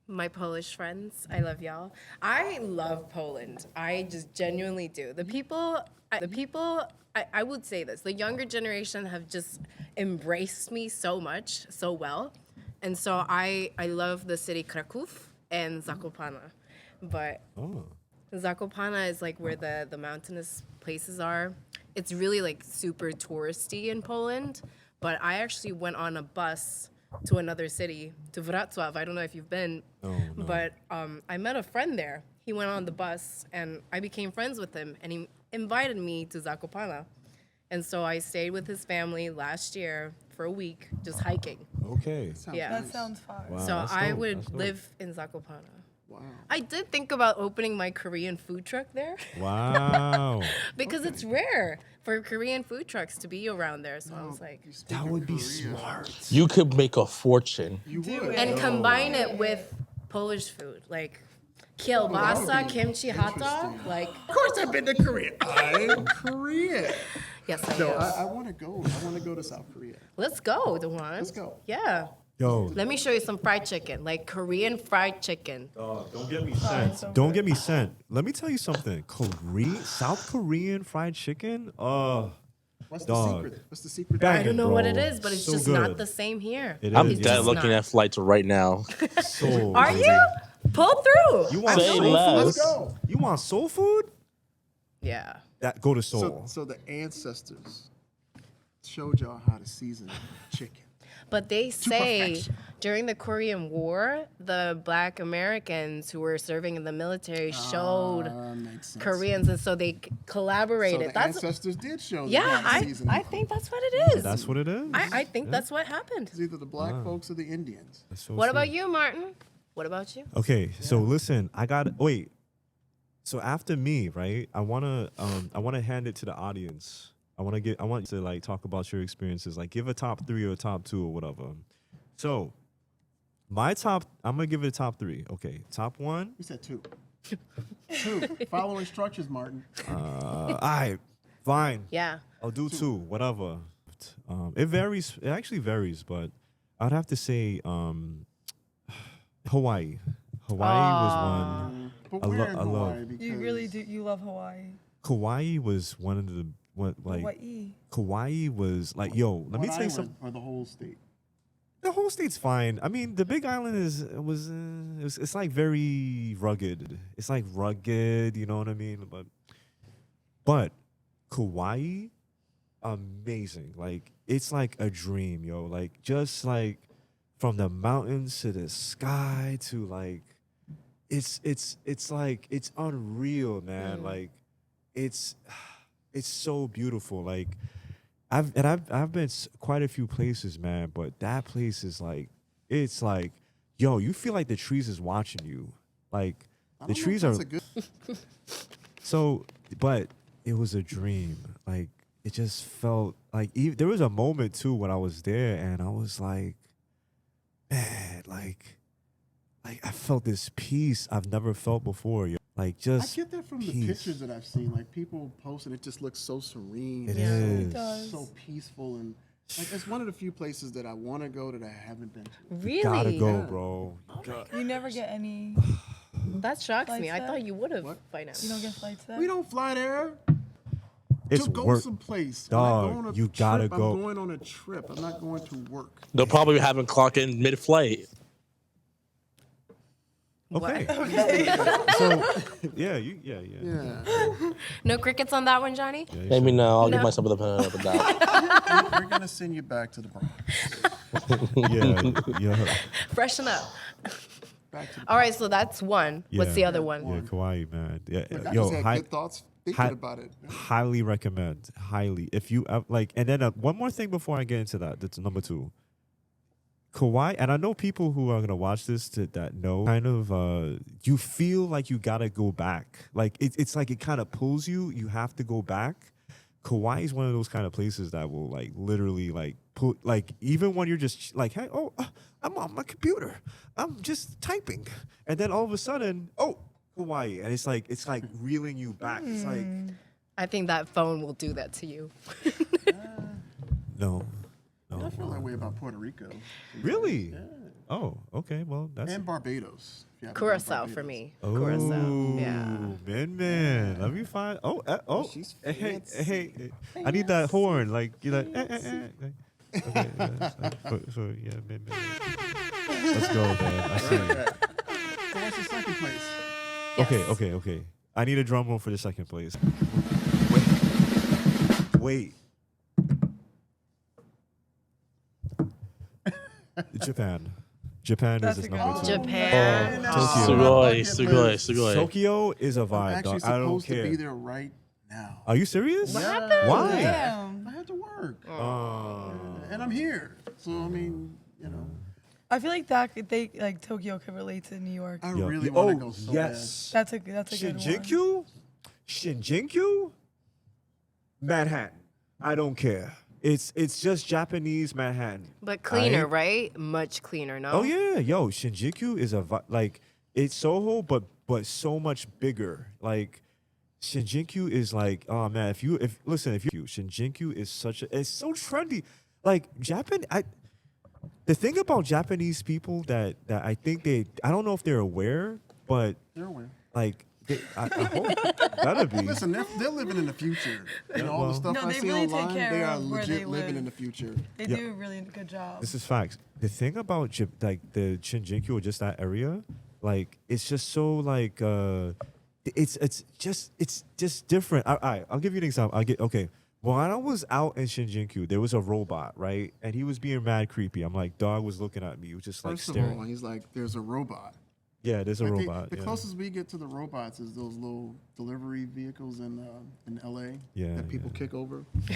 C: My Polish friends, I love y'all. I love Poland. I just genuinely do. The people, I would say this, the younger generation have just embraced me so much, so well. And so I love the city Kraków and Zakopane. But
A: Oh.
C: Zakopane is like where the mountainous places are. It's really like super touristy in Poland. But I actually went on a bus to another city, to Wrocław. I don't know if you've been,
A: No.
C: but I met a friend there. He went on the bus, and I became friends with him, and he invited me to Zakopane. And so I stayed with his family last year for a week, just hiking.
A: Okay.
C: Yeah.
D: That sounds fire.
A: Wow.
C: So
A: that's
C: I
A: dope.
C: would
A: That's dope.
C: live in Zakopane.
B: Wow.
C: I did think about opening my Korean food truck there
A: Wow.
C: because it's rare for Korean food trucks to be around there. So I was like,
B: You speak
A: That
B: of
A: would be
B: Korea.
A: smart.
E: You could make a fortune.
B: You
D: Do
B: would.
D: it.
C: and combine it with Polish food, like kielbasa, kimchi hata. Like,
B: Of course, I've been to Korea. I'm Korean.
C: yes, I
B: No,
C: do.
B: I want to go. I want to go to South Korea.
C: Let's go, Dewan.
B: Let's go.
C: Yeah.
A: Yo,
C: Let me show you some fried chicken, like Korean fried chicken.
A: don't get me sent. Don't get me sent. Let me tell you something. South Korean fried chicken.
B: What's
A: Dog.
B: the secret? What's the secret?
A: Bang.
C: I don't know
A: bro.
C: what it is, but it's
A: So
C: just
A: good.
C: not the same here.
A: It
E: I'm
A: is.
E: dead
C: just
E: looking
C: not.
E: at flights right now.
A: So
C: Are
A: good.
C: you? Pull through.
A: You want
E: Say
A: soul
E: less.
B: Let's
A: food?
B: go.
A: You want soul food?
C: Yeah.
A: That go to Seoul.
B: So the ancestors showed y'all how to season chicken.
C: But they say
B: perfection.
C: during the Korean War, the Black Americans who were serving in the military showed
B: Makes sense.
C: Koreans, and so they
B: So
C: collaborated.
B: the ancestors did show them
C: Yeah,
B: how to season.
C: I think that's what it is.
A: That's what it is.
C: I think that's what happened.
B: It's either the black folks or the Indians.
A: That's so
C: What
A: true.
C: about you, Martin? What about you?
A: Okay, so listen, I got wait. So after me, right? I wanna hand it to the audience. I want you to like talk about your experiences. Like give a top 3 or a top 2 or whatever. So I'm gonna give it a top 3. Okay, top 1.
B: You said 2. 2. Follow instructions, Martin.
A: All right, fine.
C: Yeah.
A: I'll do 2. Whatever. It varies. It actually varies, but I'd have to say Hawaii. Hawaii was one.
B: But
A: I
B: where
A: lo-
B: in
A: I love-
B: Hawaii? Because
D: You really do. You love Hawaii.
A: Kauai was one of the
D: Hawaii.
A: Kauai was like, yo, let me
B: what
A: tell you
B: island
A: something.
B: or the whole state.
A: The whole state's fine. I mean, the Big Island it's like very rugged. It's like rugged, you know what I mean? But Kauai, amazing. Like it's like a dream, yo. Like just like from the mountains to the sky to like it's like it's unreal, man. Like it's so beautiful. Like I've been quite a few places, man, but that place is like it's like, yo, you feel like the trees is watching you. Like the trees are so, but it was a dream. Like it just felt like there was a moment too when I was there and I was like, man, like I felt this peace I've never felt before. Yo. Like
B: I
A: just
B: get that from
A: peace.
B: the pictures that I've seen. Like people posting, it just looks so serene.
A: It
D: Yeah,
A: is.
D: it does.
B: So peaceful and like it's one of the few places that I want to go that I haven't been to.
C: Really?
A: Gotta go,
B: Yeah.
A: bro.
D: You never get any.
C: That shocks
D: Flights
C: me. I
D: there?
C: thought you would have
B: What?
C: by now.
D: You don't get flights there.
B: We don't fly there
A: It's
B: to go
A: work.
B: someplace.
A: Dog,
B: When I go on a
A: you gotta
B: trip,
A: go.
B: I'm going on a trip. I'm not going to work.
E: They'll probably be having clock in mid-flight.
A: Okay. So yeah,
B: Yeah.
C: No crickets on that one, Johnny?
A: Yeah,
E: Let me know. I'll give
C: No.
E: myself the benefit of the doubt.
B: We're going to send you back to the Bronx.
A: yeah.
C: Freshen up.
B: Back to the
C: All right, so that's one. What's the
A: Yeah.
C: other one?
A: Yeah, Kauai, man. Yeah,
B: Look, I
A: yo,
B: just had good thoughts thinking about it.
A: highly recommend. Highly, if you like. And then one more thing before I get into that. That's number 2. Kauai, and I know people who are gonna watch this that know kind of. You feel like you gotta go back. Like it's like it kind of pulls you. You have to go back. Kauai is one of those kind of places that will like literally like put like even when you're just like, hey, I'm on my computer, I'm just typing, and then all of a sudden, Kauai, and it's like reeling you back. It's like
C: I think that phone will do that to you.
A: no,
B: I feel that way about Puerto Rico.
A: really. Oh, okay. Well, that's
B: And Barbados. if you haven't been to
C: Curacao for
B: Barbados.
C: me.
A: oh,
C: Curacao. Yeah.
A: man. Let me find.
B: She's
A: hey,
B: fancy.
A: hey, I need that horn. Like you like. Okay, yeah, so yeah, man. Let's go, man. I see you.
B: So what's the second place?
C: Yes.
A: Okay. I need a drum roll for the second place. Wait. Japan
D: That's
A: is
D: a
A: number
D: good
A: 2.
D: one.
C: Japan.
A: Tokyo.
E: Sugoi.
A: Tokyo is a
B: I'm
A: vibe,
B: actually
A: dog. I don't
B: supposed to be
A: care.
B: there right now.
A: Are you serious?
C: What happened?
A: Why?
D: Damn.
B: I had to work.
A: Oh.
B: And I'm here. So, I mean, you know,
D: I feel like like Tokyo could relate to New York.
B: I
A: Yo,
B: really
A: yo-
B: want to go so
A: yes.
D: That's a good one.
A: Shinjuku? Manhattan. I don't care. It's just Japanese Manhattan.
C: But cleaner,
A: Aight?
C: right? Much cleaner, no?
A: Oh yeah, yo, Shinjuku is like it's Soho, but so much bigger. Like Shinjuku is like, oh man, if Shinjuku is it's so trendy. Like Japan, the thing about Japanese people that I think I don't know if they're aware, but
B: They're aware.
A: like I hope better be.
B: Listen, they're living in the future. You know, all the stuff
D: No,
B: I
D: they
B: see
D: really take
B: online,
D: care
B: they are
D: of where they
B: legit living
D: live.
B: in the future.
D: They do a really good job.
A: This is facts. The thing about like the Shinjuku or just that area, like it's just so like it's just different. I'll give you an example. Okay. When I was out in Shinjuku, there was a robot, right? And he was being mad creepy. I'm like, dog was looking at me. He was just like
B: First
A: staring.
B: of all, he's like, there's a robot.
A: Yeah, there's a
B: Like,
A: robot.
B: The
A: yeah.
B: closest we get to the robots is those little delivery vehicles in LA
A: Yeah,
B: that people
A: yeah.
B: kick over. Yeah.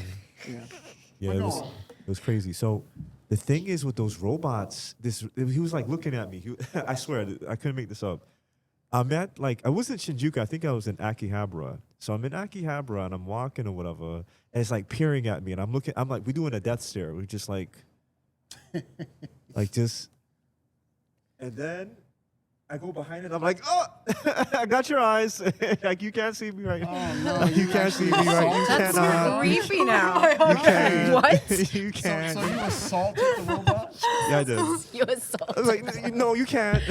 A: Yeah,
B: But
A: it
B: go
A: was,
B: on.
A: it was crazy. So the thing is with those robots, he was like looking at me. I swear, I couldn't make this up. I'm at I was in Shinjuku. I think I was in Akihabara. So I'm in Akihabara and I'm walking or whatever, and it's like peering at me, and I'm looking. I'm like, we're doing a death stare. We're just like just, and then I go behind it. I'm like, oh, I got your eyes. Like you can't see me right now.
B: Oh, no,
A: You can't see me right. You
C: That's
A: cannot.
C: creepy now.
A: You can't.
C: What?
A: You can't.
B: So you assaulted the robot?
A: Yeah, I did.
C: You
A: I
C: assault.
A: was like, no, you can't.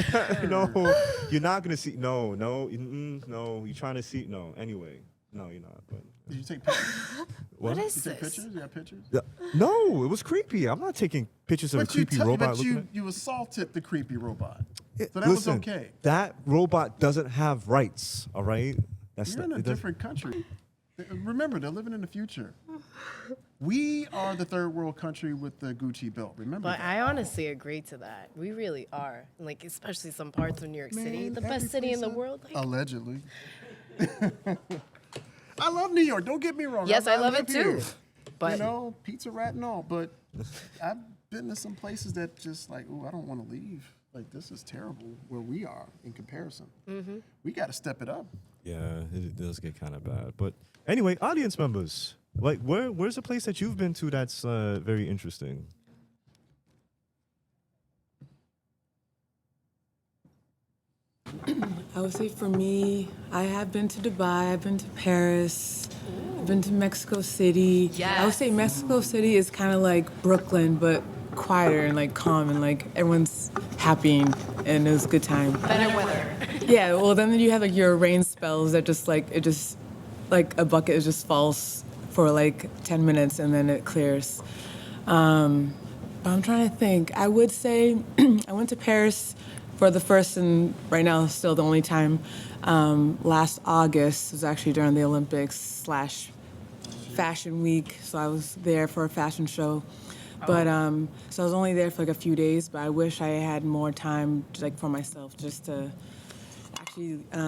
A: No, you're not gonna see. No, no. You're trying to see. No, anyway, no, you're not. But
B: Did you take pictures?
C: What
B: You
C: is
B: take
C: this?
B: pictures? You got pictures?
A: no, it was creepy. I'm not taking pictures of a creepy robot. looking at-
B: you assaulted the creepy robot.
A: Yeah,
B: So that was
A: listen,
B: okay.
A: That robot doesn't have rights. All right.
B: You're in a
A: it doesn't-
B: different country. Remember, they're living in the future. We are the third world country with the Gucci belt. Remember
C: But
B: that.
C: I honestly agree to that. We really are. Like, especially some parts of New York City.
B: Man,
C: The
B: every
C: best city in the
B: place
C: world. Like,
B: Allegedly. I love New York. Don't get me wrong.
C: yes, I love
B: live
C: it too.
B: here.
C: But
B: You know, pizza rat and all. But I've been to some places that just like, ooh, I don't want to leave. Like, this is terrible where we are in comparison.
C: Mm-hmm.
B: We got to step it up.
A: Yeah, it does get kind of bad. But anyway, audience members, like, where's a place that you've been to that's very interesting?
F: I would say for me, I have been to Dubai, I've been to Paris, I've been to Mexico City. I would say Mexico City is kind of like Brooklyn, but quieter and like calm and like everyone's happy and it was a good time.
C: better weather.
F: Yeah, well then you have like your rain spells that just like, it just, like a bucket just falls for like 10 minutes and then it clears. But I'm trying to think. I would say I went to Paris for the first and right now still the only time. Last August was actually during the Olympics / Fashion Week, so I was there for a fashion show. But so I was only there for like a few days. But I wish I had more time, like for myself, just to actually, I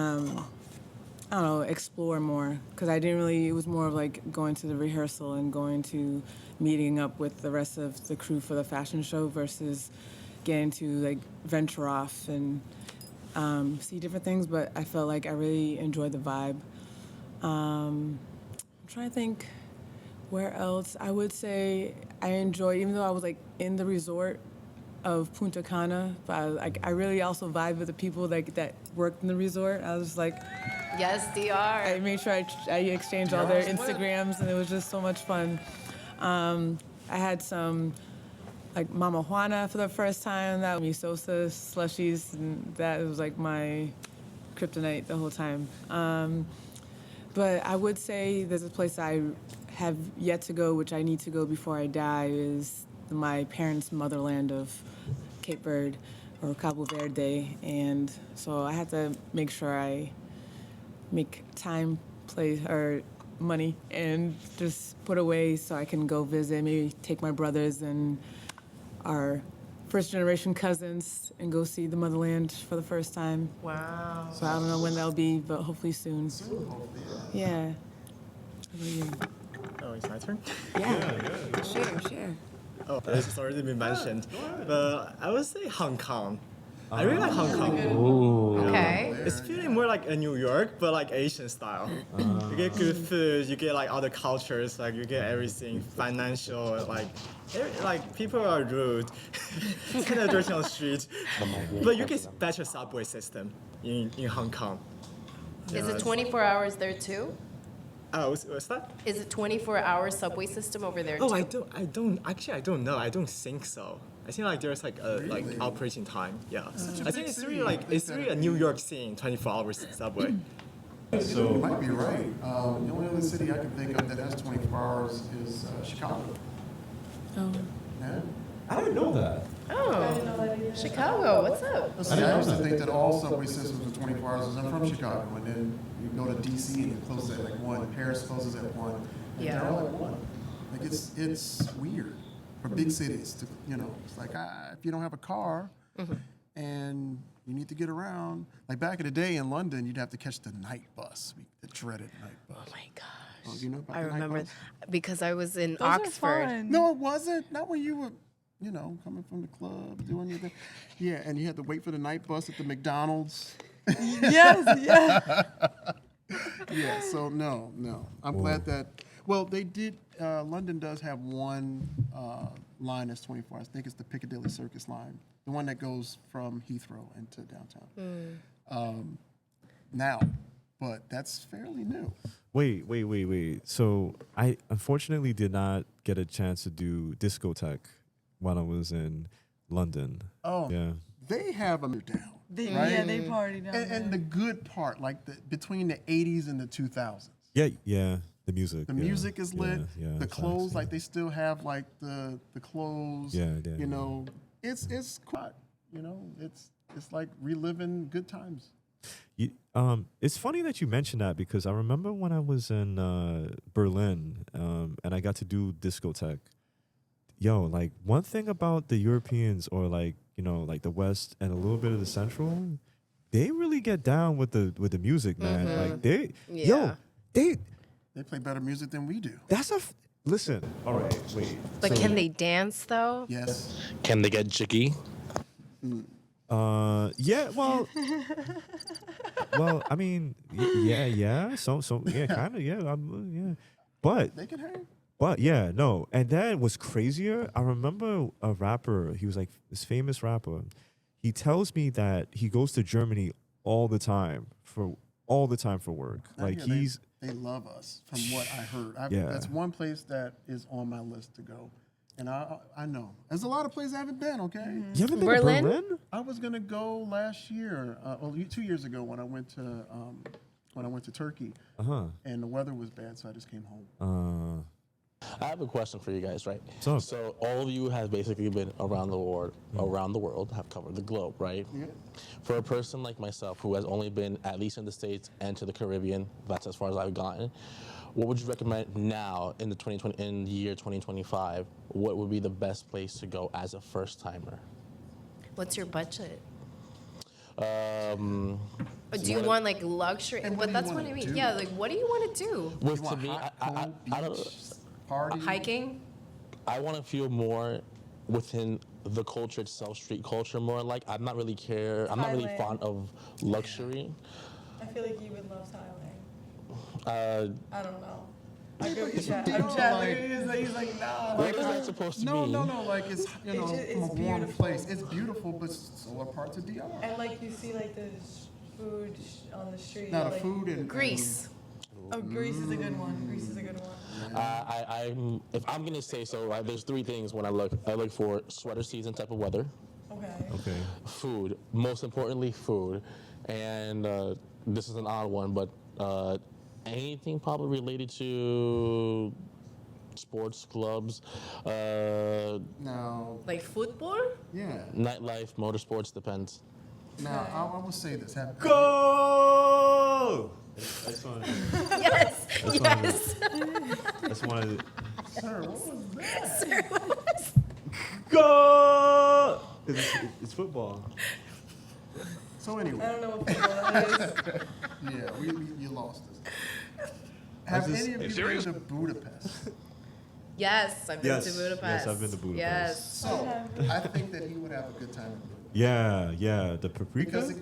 F: don't know, explore more. Because I didn't really. It was more of like going to the rehearsal and going to meeting up with the rest of the crew for the fashion show versus getting to like venture off and see different things. But I felt like I really enjoyed the vibe. I'm trying to think where else. I would say I enjoy, even though I was like in the resort of Punta Cana, but I really also vibe with the people that worked in the resort. I was like,
C: Yes, DR.
F: I made sure I exchanged all their Instagrams, and it was just so much fun. I had some like Mama Juana for the first time. That misosa slushies, and that was like my kryptonite the whole time. But I would say there's a place I have yet to go, which I need to go before I die, is my parents' motherland of Cape Verde or Cabo Verde, and so I had to make sure I make time, place, or money, and just put away so I can go visit, maybe take my brothers and our first-generation cousins and go see the motherland for the first time.
C: Wow.
F: So I don't know when that'll be, but hopefully soon. Yeah.
G: Oh, it's my turn?
F: Yeah. Share.
G: Oh, it's already been mentioned. But I would say Hong Kong. I really like Hong Kong.
C: Okay.
G: It's feeling more like a New York, but like Asian style. You get good food, you get like other cultures, like you get everything, financial, like people are rude, kind of dirty on the street. But you get better subway system in Hong Kong.
C: Is it 24 hours there too?
G: Oh, what's that?
C: Is it 24-hour subway system over there too?
G: Oh, I don't know. I don't think so. I think like there's like a like
B: Really?
G: operation time. Yeah.
B: Such a
G: I
B: big
G: think it's
B: city.
G: really like it's really a New York scene, 24 hours subway.
B: You might be right. The only other city I can think of that has 24 hours is Chicago.
F: Oh.
B: Yeah.
A: I didn't know that.
C: Oh, Chicago, what's up?
B: See, I used to think that all subway systems were 24 hours. I'm from Chicago, and then you go to DC and it closes at like 1. Paris closes at 1. And
C: Yeah.
B: they're all at 1. Like it's weird for big cities to, it's like if you don't have a car and you need to get around. Like back in the day in London, you'd have to catch the night bus, the dreaded night bus.
C: Oh my gosh.
B: Oh, you know about
C: I
B: the night
C: remember
B: bus?
C: because I was in
D: Those are
C: Oxford.
D: fun.
B: No, it wasn't. Not when you were, coming from the club, doing your thing. Yeah, and you had to wait for the night bus at the McDonald's.
D: Yes, yeah.
B: Yeah, so no. I'm glad that, they did, London does have one line that's 24 hours. I think it's the Piccadilly Circus line, the one that goes from Heathrow into downtown. Now, but that's fairly new.
A: Wait. So I unfortunately did not get a chance to do discotheque while I was in London.
B: Oh,
A: Yeah.
B: they have them down.
D: Yeah,
B: Right?
D: they party down there.
B: And the good part, like between the 80s and the 2000s.
A: Yeah. The music.
B: The music is lit.
A: Yeah,
B: the
A: facts,
B: clothes,
A: yeah.
B: like they still have like the clothes.
A: Yeah.
B: It's quite. It's like reliving good times.
A: It's funny that you mentioned that because I remember when I was in Berlin and I got to do discotheque. Yo, like one thing about the Europeans or like the West and a little bit of the Central, they really get down with the music, man. Like they
B: They play better music than we do.
A: Listen. All right, wait.
C: But can they dance though?
B: Yes.
E: Can they get jiggy?
A: Yeah, well, I mean, yeah, so, yeah, kind of, yeah, but,
B: They can hang.
A: yeah, no, and then what's crazier, I remember a rapper, he was like this famous rapper, he tells me that he goes to Germany all the time for work, like
B: Yeah,
A: he's,
B: they love us from what I heard.
A: Yeah.
B: That's one place that is on my list to go. And I know. There's a lot of places I haven't been, okay?
A: you haven't been
C: Berlin?
A: to Berlin?
B: I was going to go last year, 2 years ago when I went to Turkey. And the weather was bad, so I just came home.
E: I have a question for you guys, right?
A: up?
E: So all of you have basically been around the world, have covered the globe, right?
B: Yeah.
E: For a person like myself who has only been at least in the States and to the Caribbean, that's as far as I've gotten. What would you recommend now in the year 2025? What would be the best place to go as a first timer?
C: What's your budget?
B: Um,
C: Or do you want like luxury?
B: And what
C: But
B: do you
C: that's what
B: wanna
C: I mean.
B: do?
C: Yeah, like what do you want to do?
E: With
B: You
E: to
B: want
E: me,
B: hot,
E: I
B: cold,
E: don't.
B: beach, party?
C: Hiking?
E: I want to feel more within the culture itself, street culture more. Like I'm not really
D: Thailand.
E: fond of luxury.
D: I feel like you would love Thailand.
E: Uh,
D: I don't know. I go with
B: You
D: Chad.
B: know,
D: I'm Chad.
B: like-
D: He's like, nah.
E: what is that supposed to
B: No,
E: mean?
B: no, like it's,
D: It's
B: from a
D: it's
B: warm
D: beautiful.
B: place. It's beautiful, but so are parts of DR.
D: And like you see like the food on the street.
B: Now the
D: like,
B: food and
C: Greece.
D: Oh, Greece is a good one. Greece is a good one.
E: If I'm gonna say so, there's three things when I look. I look for sweater season type of weather,
A: Okay.
E: food, most importantly food, and this is an odd one, but anything probably related to sports clubs,
B: now,
C: Like football?
B: yeah.
E: nightlife, motorsports, depends.
B: Now I will say this: have
A: Go! That's one.
C: Yes.
A: That's
C: Yes.
A: That's one of the.
B: Sir, what was that?
A: Go! It's football.
B: So
D: I
B: anyway,
D: don't know what football that is.
B: yeah, you lost us. Have any of you been to Budapest?
C: Yes, I've been to Budapest.
A: Yes, I've been to Budapest.
C: Yes.
B: So I think that he would have a good time in Budapest
A: Yeah, the paprika.
B: because it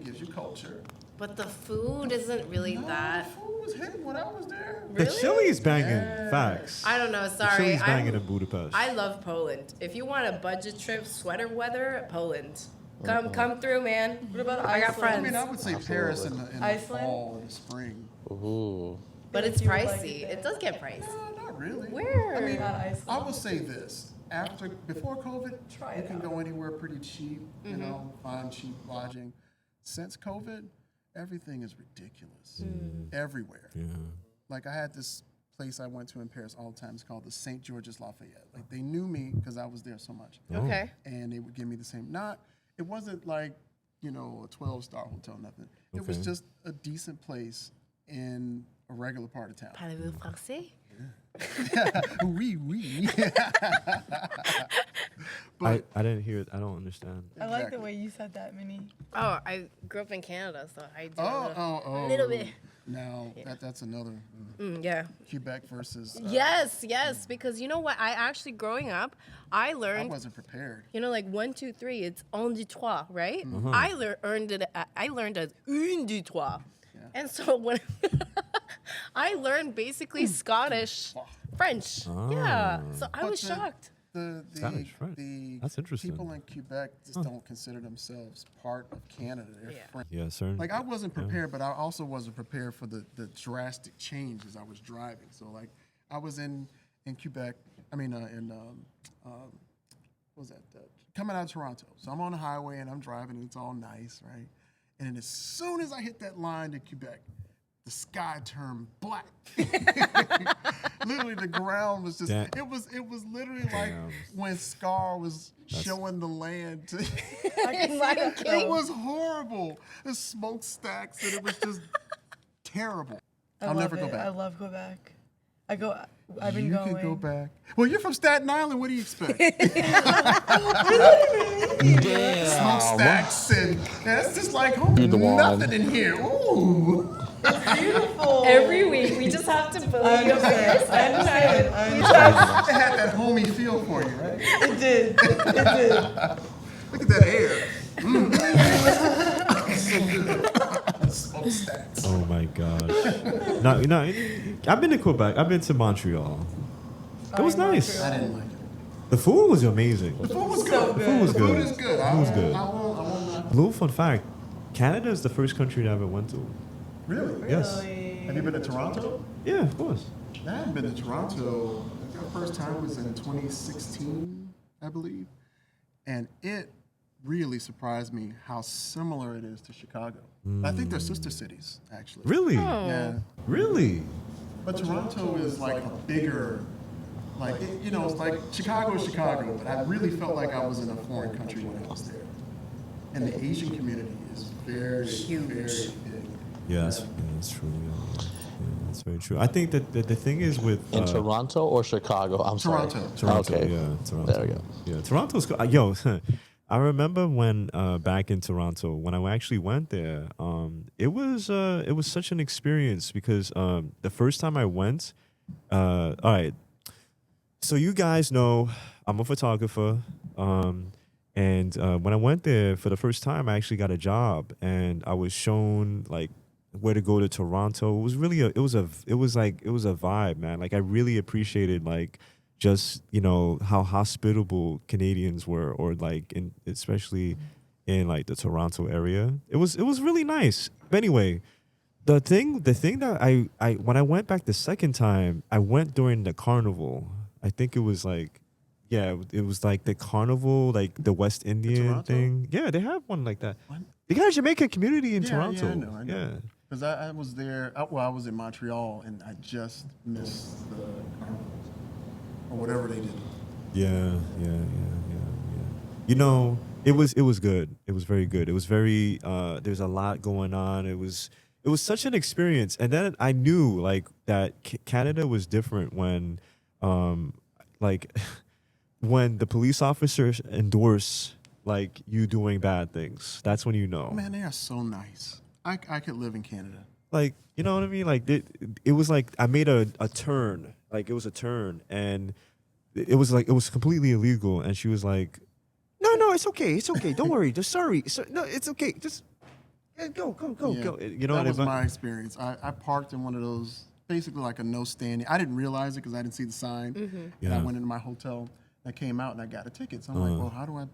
B: gives you culture.
C: But the food isn't really
B: No,
C: that.
B: the food was hitting when I was there.
A: The
C: Really?
A: chili is banging. Facts.
C: I don't know.
A: The
C: Sorry.
A: chili's banging in Budapest.
C: I love Poland. If you want a budget trip, sweater weather, Poland. Come through, man.
D: What about
C: I got
D: Iceland?
C: friends.
B: I mean, I would say Paris in the
D: Iceland?
B: fall and the spring.
E: Ooh.
C: But it's
D: You would like
C: pricey.
D: it
C: It does get pricey.
B: No, not really.
C: Where?
B: I mean,
D: Not Iceland.
B: I will say this. before COVID, you can go anywhere pretty cheap, you know, find cheap lodging. Since COVID, everything is ridiculous everywhere. Yeah. Like I had this place I went to in Paris all the time. It's called the St. George's Lafayette. Like they knew me because I was there so much.
C: Okay.
B: And they would give me the same. It wasn't like, you know, a 12-star hotel, nothing. It was just a decent place in a regular part of town.
C: Parlez-vous français?
B: Oui, oui.
A: I didn't hear it. I don't understand.
D: I like the way you said that, Minnie.
C: Oh, I grew up in Canada, so I do
B: A
C: little bit.
B: Now, that's another
C: Yeah.
B: Quebec versus...
C: Yes, because you know what? I actually, growing up, I
B: I
C: learned,
B: wasn't prepared.
C: you know, like 1, 2, 3, it's un, deux, trois, right? I learned as une, deux, trois. And so when I learned basically Scottish French. Yeah. So I was shocked.
A: Spanish, French. That's interesting.
B: People in Quebec just don't consider themselves part of Canada. They're French.
A: Yeah, certain.
B: Like I wasn't prepared, but I also wasn't prepared for the drastic change as I was driving. So like I was in Quebec. I mean, what was that? Coming out of Toronto. So I'm on the highway and I'm driving and it's all nice, right? And then as soon as I hit that line to Quebec, the sky turned black. Literally, the ground was just. It was literally like when Scar was showing the land. It was horrible. The smokestacks, and it was just terrible. I'll never go back.
D: I love Quebec. I've been
B: you
D: going.
B: can go back. Well, you're from Staten Island. What do you expect? Smokestacks and that's just like nothing in here. Ooh.
D: Beautiful.
C: Every week, we just have to believe you.
D: I understand.
B: It had that homey feel for you, right?
D: It did. It did.
B: Look at that hair. So good. Smokestacks.
A: Oh my gosh. No, I've been to Quebec. I've been to Montreal. It was nice.
B: I didn't like it.
A: The food was amazing.
B: The food was good.
A: The food was good.
B: The food is good.
A: The food was good.
B: I won't.
A: Little fun fact: Canada is the first country that I ever went to.
B: Really?
A: Yes.
B: Have you been to Toronto?
A: Yeah, of course.
B: I haven't been to Toronto. I think the first time was in 2016, I believe. And it really surprised me how similar it is to Chicago. I think they're sister cities, actually.
A: Really?
B: Yeah.
A: Really?
B: But Toronto is like a bigger, like, it's like Chicago is Chicago, but I really felt like I was in a foreign country when I was there. And the Asian community is very, very big.
A: Yeah, that's true. Yeah, that's very true. I think that the thing is with
E: In Toronto or Chicago? I'm
B: Toronto.
E: sorry. Okay.
A: Yeah, Toronto.
E: There we go.
A: Yeah, Toronto's cool. Yo, I remember when back in Toronto when I actually went there. It was such an experience because the first time I went. All right, so you guys know I'm a photographer. And when I went there for the first time, I actually got a job, and I was shown like where to go to Toronto. It was really it was a vibe, man. Like I really appreciated like just how hospitable Canadians were, or like especially in like the Toronto area. It was really nice. But anyway, the thing that I when I went back the second time, I went during the carnival. I think it was like. Yeah, it was like the carnival, like the West Indian thing. Yeah, they have one like that. What? They got a Jamaican community in Toronto.
B: Yeah, I know. Yeah. Because I was there, I was in Montreal, and I just missed the carnival. Or whatever they did.
A: Yeah. It was good. It was very good. It was very, there's a lot going on. It was such an experience. And then I knew like that Canada was different when, when the police officers endorse like you doing bad things. That's when you know.
B: Man, they are so nice. I could live in Canada.
A: Like, you know what I mean? Like it was like I made a turn. Like it was a turn, and it was completely illegal. And she was like, "No, it's okay. Don't worry. Just sorry. No, it's okay. Just go. You know
B: that was
A: what I mean?
B: my experience. I parked in one of those, basically like a no standing. I didn't realize it because I didn't see the sign.
C: Mm-hmm.
B: And I went into my hotel. I came out and I got a ticket. So I'm like, well, how do I,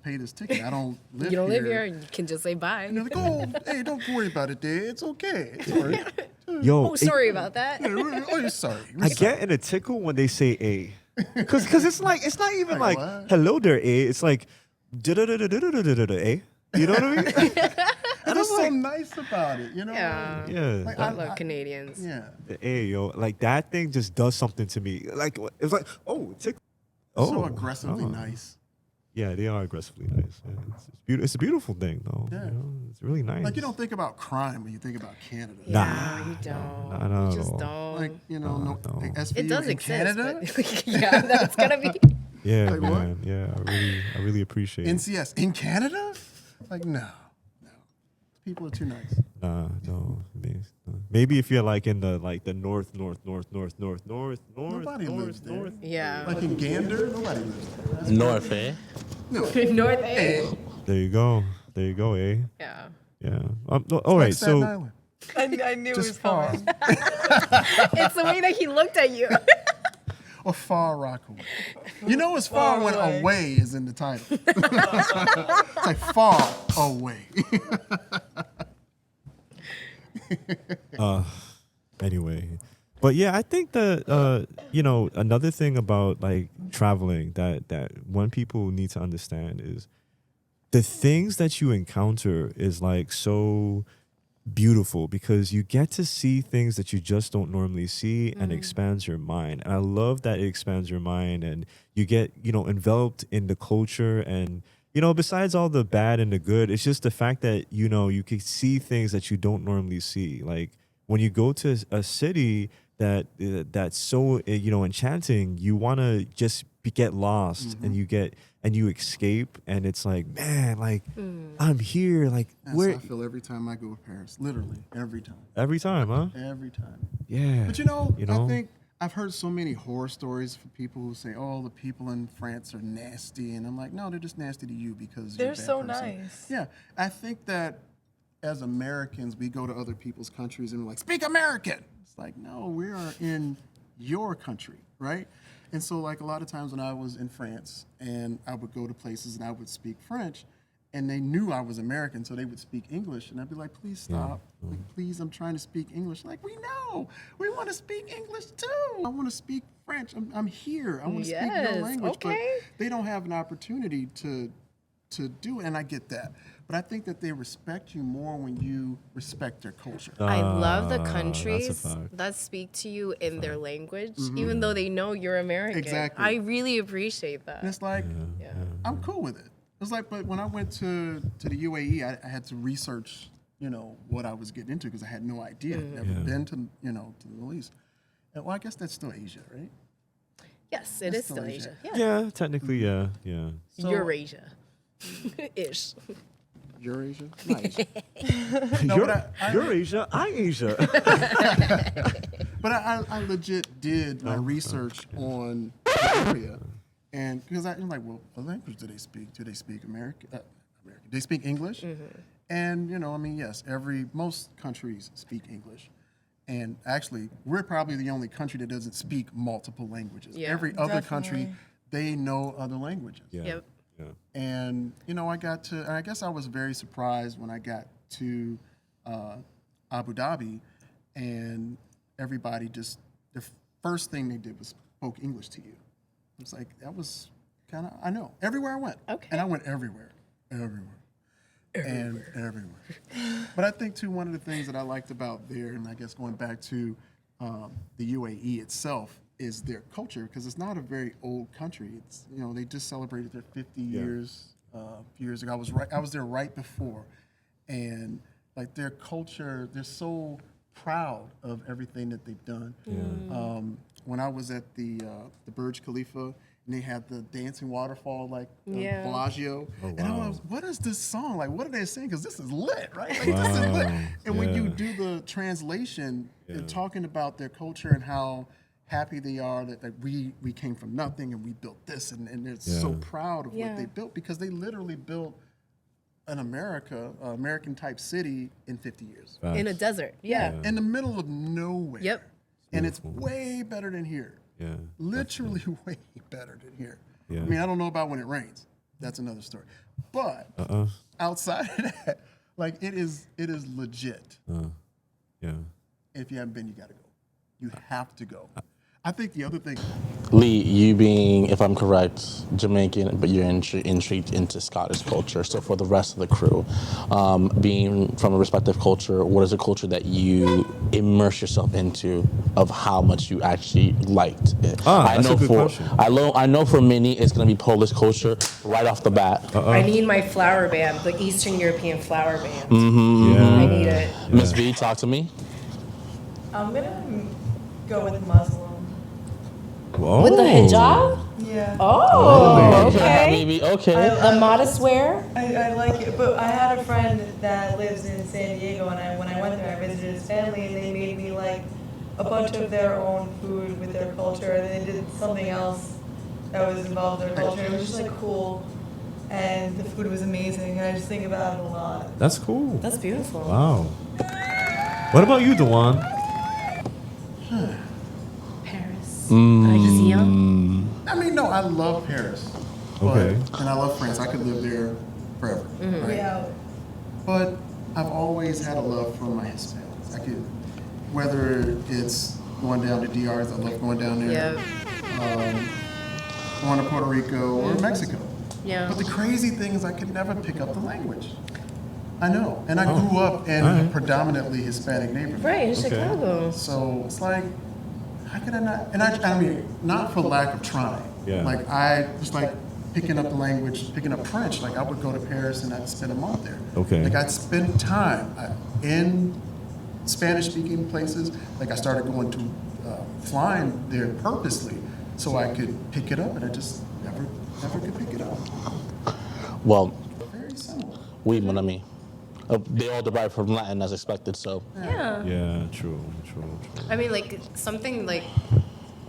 B: pay this ticket? I don't live here.
C: You don't live here. You can just say bye.
B: And they're like, oh, hey, don't worry about it, Dad. It's okay. It's all right.
A: Yo,
C: sorry about that.
B: Oh, you're sorry.
A: I get in a tickle when they say A. Because it's not even like
B: what?
A: hello there, A. It's like A. You know what I mean?
B: And it's so nice about it, you know?
C: Yeah.
A: Yeah.
B: Like,
C: I love Canadians.
B: Yeah.
A: Hey, yo, like that thing just does something to me. Like it's like, oh,
B: So aggressively nice.
A: Yeah, they are aggressively nice. Yeah, it's a beautiful thing, though.
B: Yeah.
A: You know? It's really nice.
B: Like, you don't think about crime when you think about Canada.
C: Yeah, you don't.
A: not
C: You just
A: at all.
C: don't.
B: Like, you know, like SVU
C: it does
B: in
C: exist,
B: Canada.
C: but yeah, that's gonna be.
A: Yeah,
B: Like
A: man. Yeah, I really appreciate it.
B: NCS in Canada? Like, no. People are too nice.
A: No. Maybe if you're like in the north.
B: Nobody lives there.
C: Yeah.
B: Like in Gander, nobody lives there. That's
E: North, eh?
C: North A.
A: There you go, eh?
C: Yeah.
A: Yeah. All right.
B: Like Staten
A: So
B: Island.
D: I knew it was
B: Just far.
D: coming.
C: It's the way that he looked at you.
B: Or Far Rockaway. You know it's far when
D: Away.
B: away is in the title. It's like far away.
A: Anyway, but yeah, I think that another thing about like traveling that one people need to understand is the things that you encounter is like so beautiful because you get to see things that you just don't normally see and expands your mind. And I love that it expands your mind and you get, enveloped in the culture and besides all the bad and the good, it's just the fact that, you can see things that you don't normally see. Like when you go to a city that's so, enchanting, you want to just get lost and you escape. And it's like, man, like I'm here. Like
B: That's
A: where
B: how I feel every time I go to Paris. Literally, every time.
A: every time, huh?
B: Every time.
A: Yeah.
B: But I think I've heard so many horror stories from people who say, "Oh, the people in France are nasty," and I'm like, "No, they're just nasty to you because you're a
D: They're
B: bad
D: so
B: person."
D: nice.
B: Yeah, I think that as Americans, we go to other people's countries and we're like, "Speak American." It's like, no, we are in your country, right? And so, like a lot of times when I was in France and I would go to places and I would speak French, and they knew I was American, so they would speak English, and I'd be like, "Please stop! Like, please, I'm trying to speak English." Like, we know, we want to speak English too. I want to speak French. I'm here. I want to speak your
C: Yes,
B: language,
C: okay.
B: but they don't have an opportunity to do it, and I get that. But I think that they respect you more when you respect their culture.
C: I love the
A: That's a
C: countries
A: fact.
C: that speak to you in their language, even though they know you're American.
B: Exactly.
C: I really appreciate that.
B: And it's like,
C: Yeah.
B: I'm cool with it. It's like, but when I went to the UAE, I had to research, what I was getting into because I had no idea. Never been to, to the Middle East. And, well, I guess that's still Asia, right?
C: Yes, it is still Asia. Yeah.
A: Yeah, technically, yeah.
B: So-
C: Eurasia. Ish.
B: Eurasia? Not Asia.
A: You're Asia, I Asia.
B: But I legit did my research on the area. And because I'm like, well, what language do they speak? Do they speak American? They speak English? And, yes, most countries speak English. And actually, we're probably the only country that doesn't speak multiple languages.
C: Yeah.
B: Every other country,
D: Definitely.
B: they know other languages.
A: Yeah.
C: Yep.
A: Yeah.
B: And, I guess I was very surprised when I got to Abu Dhabi and everybody the first thing they did was spoke English to you. It's like, that was kind of, I know, everywhere I went.
C: Okay.
B: And I went everywhere. And everywhere. But I think, too, one of the things that I liked about there, and I guess going back to the UAE itself, is their culture, because it's not a very old country. It's, they just celebrated their 50 years a few years ago. I was there right before. And, like, their culture, they're so proud of everything that they've done. When I was at the Burj Khalifa, and they had the dancing waterfall, like Bellagio. And I was, what is this song? Like, what are they saying? Because this is lit, right? Like, this is lit. And when you do the translation, they're talking about their culture and how happy they are that we came from nothing and we built this. And they're so proud of what they built because they literally built an American-type city in 50 years.
C: In a desert. Yeah.
B: In the middle of nowhere.
C: Yep.
B: And it's way better than here.
A: Yeah.
B: Literally way better than here.
A: Yeah.
B: I mean, I don't know about when it rains. That's another story. But outside of that, like it is legit.
A: Yeah.
B: If you haven't been, you got to go. You have to go. I think the other thing,
E: Lee, you being, if I'm correct, Jamaican, but you're intrigued into Scottish culture. So for the rest of the crew, being from a respective culture, what is a culture that you immerse yourself into of how much you actually liked it?
A: That's a good question.
E: I know for Minnie, it's going to be Polish culture right off the bat.
C: I need my flower band, the Eastern European flower band.
A: Yeah.
C: I need it.
E: Miss V, talk to me.
D: I'm gonna go with Muslim.
A: Whoa.
C: With the hijab?
D: Yeah.
C: Oh, okay.
E: Maybe, okay.
C: The modest wear?
D: I like it, but I had a friend that lives in San Diego, and when I went there, I visited his family, and they made me like a bunch of their own food with their culture, and they did something else that was involved in their culture. It was just like cool, and the food was amazing, and I just think about it a lot.
A: That's cool.
C: That's beautiful.
A: Wow. What about you, Dewan?
C: Paris. Argentine.
B: I mean, no, I love Paris.
A: Okay.
B: And I love France. I could live there forever. Right?
D: Yeah.
B: But I've always had a love for my Hispanics. I could, whether it's going down to DRs, I love going down there.
C: Yeah.
B: Going to Puerto Rico or Mexico.
C: Yeah.
B: But the crazy thing is I could never pick up the language. I know. And I grew up in a predominantly Hispanic neighborhood.
C: Right, in Chicago.
B: So it's like, how could I not? And I mean, not for lack of trying.
A: Yeah.
B: Like I was like picking up the language, picking up French. Like I would go to Paris and I'd spend a month there.
A: Okay.
B: Like I'd spend time in Spanish-speaking places. Like I started going to flying there purposely so I could pick it up, and I just never could pick it up.
E: Well,
B: Very similar.
E: oui, mon ami. They all derive from Latin as expected, so.
C: Yeah.
A: Yeah, true.
C: I mean, like, something like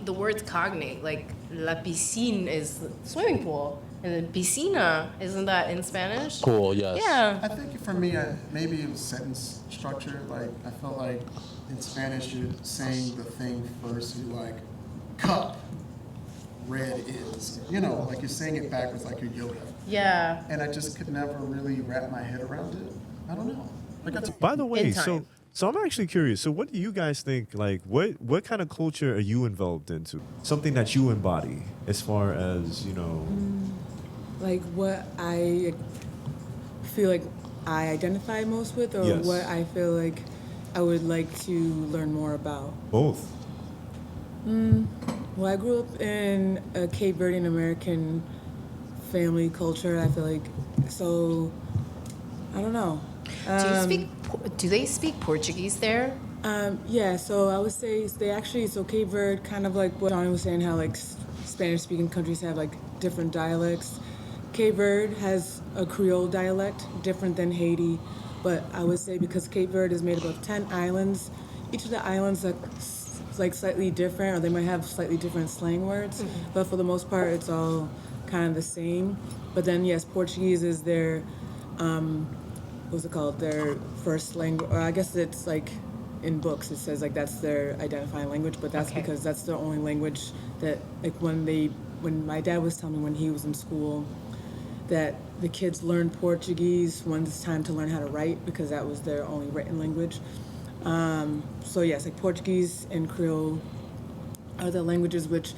C: the words cognate, like la piscine is swimming pool, and then piscina, isn't that in Spanish?
E: Cool, yes.
C: Yeah.
B: I think for me, maybe it was sentence structure. Like I felt like in Spanish, you're saying the thing first. You like cup, red is. You know, like you're saying it backwards, like you're Yoda.
C: Yeah.
B: And I just could never really wrap my head around it. I don't know. Like
A: By the way,
C: In
A: so
C: time.
A: so I'm actually curious. So what do you guys think? Like, what kind of culture are you involved into? Something that you embody, as far as
F: Like what I feel like I identify most with, or
A: Yes.
F: what I feel like I would like to learn more about.
A: both.
F: Well, I grew up in a Cape Verdean American family culture. I feel like, so I don't know.
C: Do they speak Portuguese there?
F: Yeah, so I would say they actually, so Cape Verde, kind of like what Johnny was saying, how like Spanish-speaking countries have like different dialects. Cape Verde has a Creole dialect, different than Haiti, but I would say because Cape Verde is made up of 10 islands, each of the islands are like slightly different, or they might have slightly different slang words, but for the most part, it's all kind of the same. But then, yes, Portuguese is their, what's it called, their first language, or I guess it's like, in books it says like that's their identifying language, but that's because that's the only language that, like when my dad was telling me when he was in school that the kids learn Portuguese when it's time to learn how to write, because that was their only written language. So yes, like Portuguese and Creole are the languages which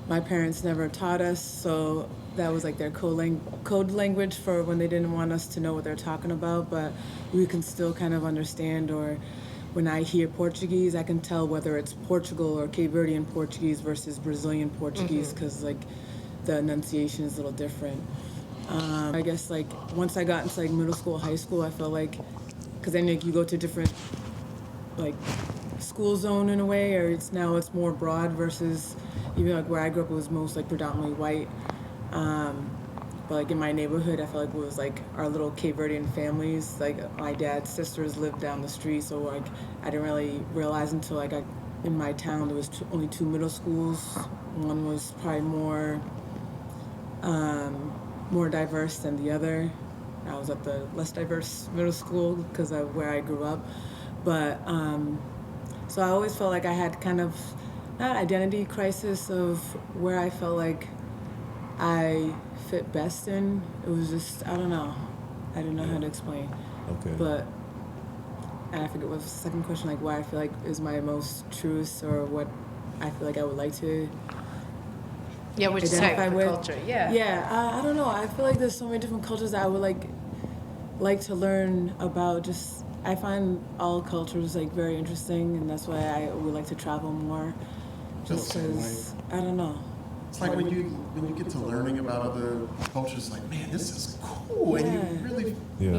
F: my parents never taught us, so that was like their code language for when they didn't want us to know what they're talking about, but we can still kind of understand. Or when I hear Portuguese, I can tell whether it's Portugal or Cape Verdean Portuguese versus Brazilian Portuguese, because like the enunciation is a little different. I guess like once I got into like middle school, high school, I felt like, because then like you go to different like school zone in a way, or it's more broad versus even like where I grew up, it was most like predominantly white. But like in my neighborhood, I felt like it was like our little Cape Verdean families. Like my dad's sisters lived down the street, so like I didn't really realize until I got in my town there was only 2 middle schools. One was probably more diverse than the other. I was at the less diverse middle school because of where I grew up. But so I always felt like I had kind of not identity crisis of where I felt like I fit best in. It was just, I don't know. I don't know how to explain.
A: Okay.
F: But, and I forget what was the second question, like why I feel like is my most truest, or what I feel like I would like to
C: Yeah, which type
F: identify
C: of
F: with.
C: culture? Yeah.
F: Yeah, I don't know. I feel like there's so many different cultures that I would like to learn about. Just I find all cultures like very interesting, and that's why I would like to travel more. Just because I don't know.
B: It's like when you get to learning about other cultures, like, man, this is cool, and you really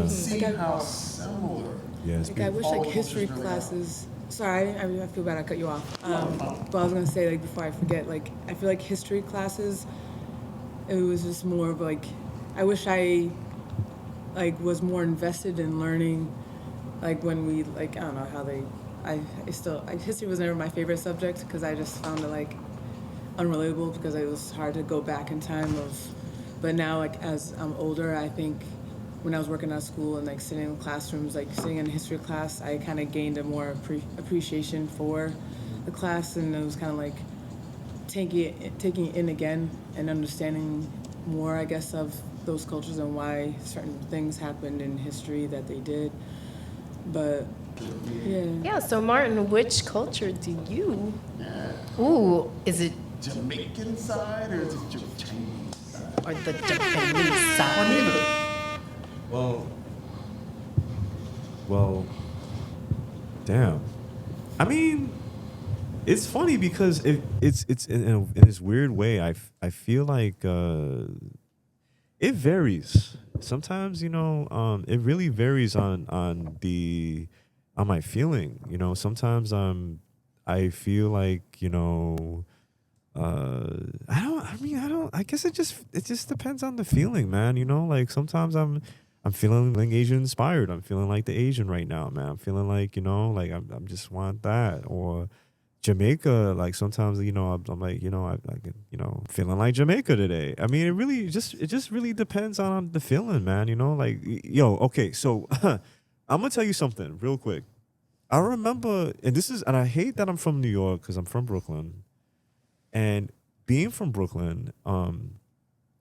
B: see how similar.
A: Yeah,
F: Like I wish
B: all
F: like
B: the
F: history
B: cultures really
F: classes. Sorry, I feel bad I cut you off. But I was gonna say like before I forget, like I feel like history classes, it was just more of like, I wish I like was more invested in learning, like when we like I don't know how they, history was never my favorite subject because I just found it like unrelatable because it was hard to go back in time but now like as I'm older, I think when I was working at school and like sitting in classrooms, like sitting in a history class, I kind of gained a more appreciation for the class, and it was kind of like taking it in again and understanding more, I guess, of those cultures and why certain things happened in history that they did. But yeah.
C: Yeah. So Martin, which culture do you? Ooh, is it
B: Jamaican side or is it Chinese side?
C: or the Japanese side?
A: Well, damn. I mean, it's funny because it's in this weird way. I feel like it varies. Sometimes it really varies on my feeling. Sometimes I feel like I guess it just depends on the feeling, man. Like sometimes I'm feeling like Asian inspired. I'm feeling like the Asian right now, man. I'm feeling like, like I'm just want that. Or Jamaica, like sometimes, I'm like, feeling like Jamaica today. I mean, it just really depends on the feeling, man. Like, okay, so I'm gonna tell you something real quick. I remember, and I hate that I'm from New York because I'm from Brooklyn. And being from Brooklyn,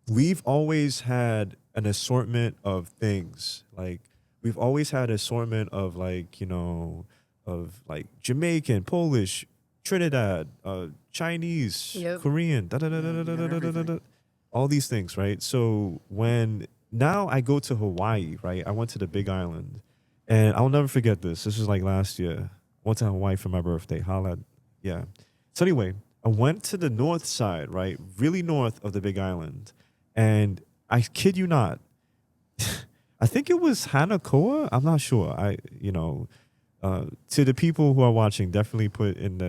A: we've always had an assortment of things. Like we've always had an assortment of like, of like Jamaican, Polish, Trinidad, Chinese,
C: Yep.
A: Korean, all these things, right? So now I go to Hawaii, right? I went to the Big Island, and I'll never forget this. This was like last year. I went to Hawaii for my birthday. Yeah. So anyway, I went to the north side, right? Really north of the Big Island. And I kid you not, I think it was Hanakoa. I'm not sure. To the people who are watching, definitely put in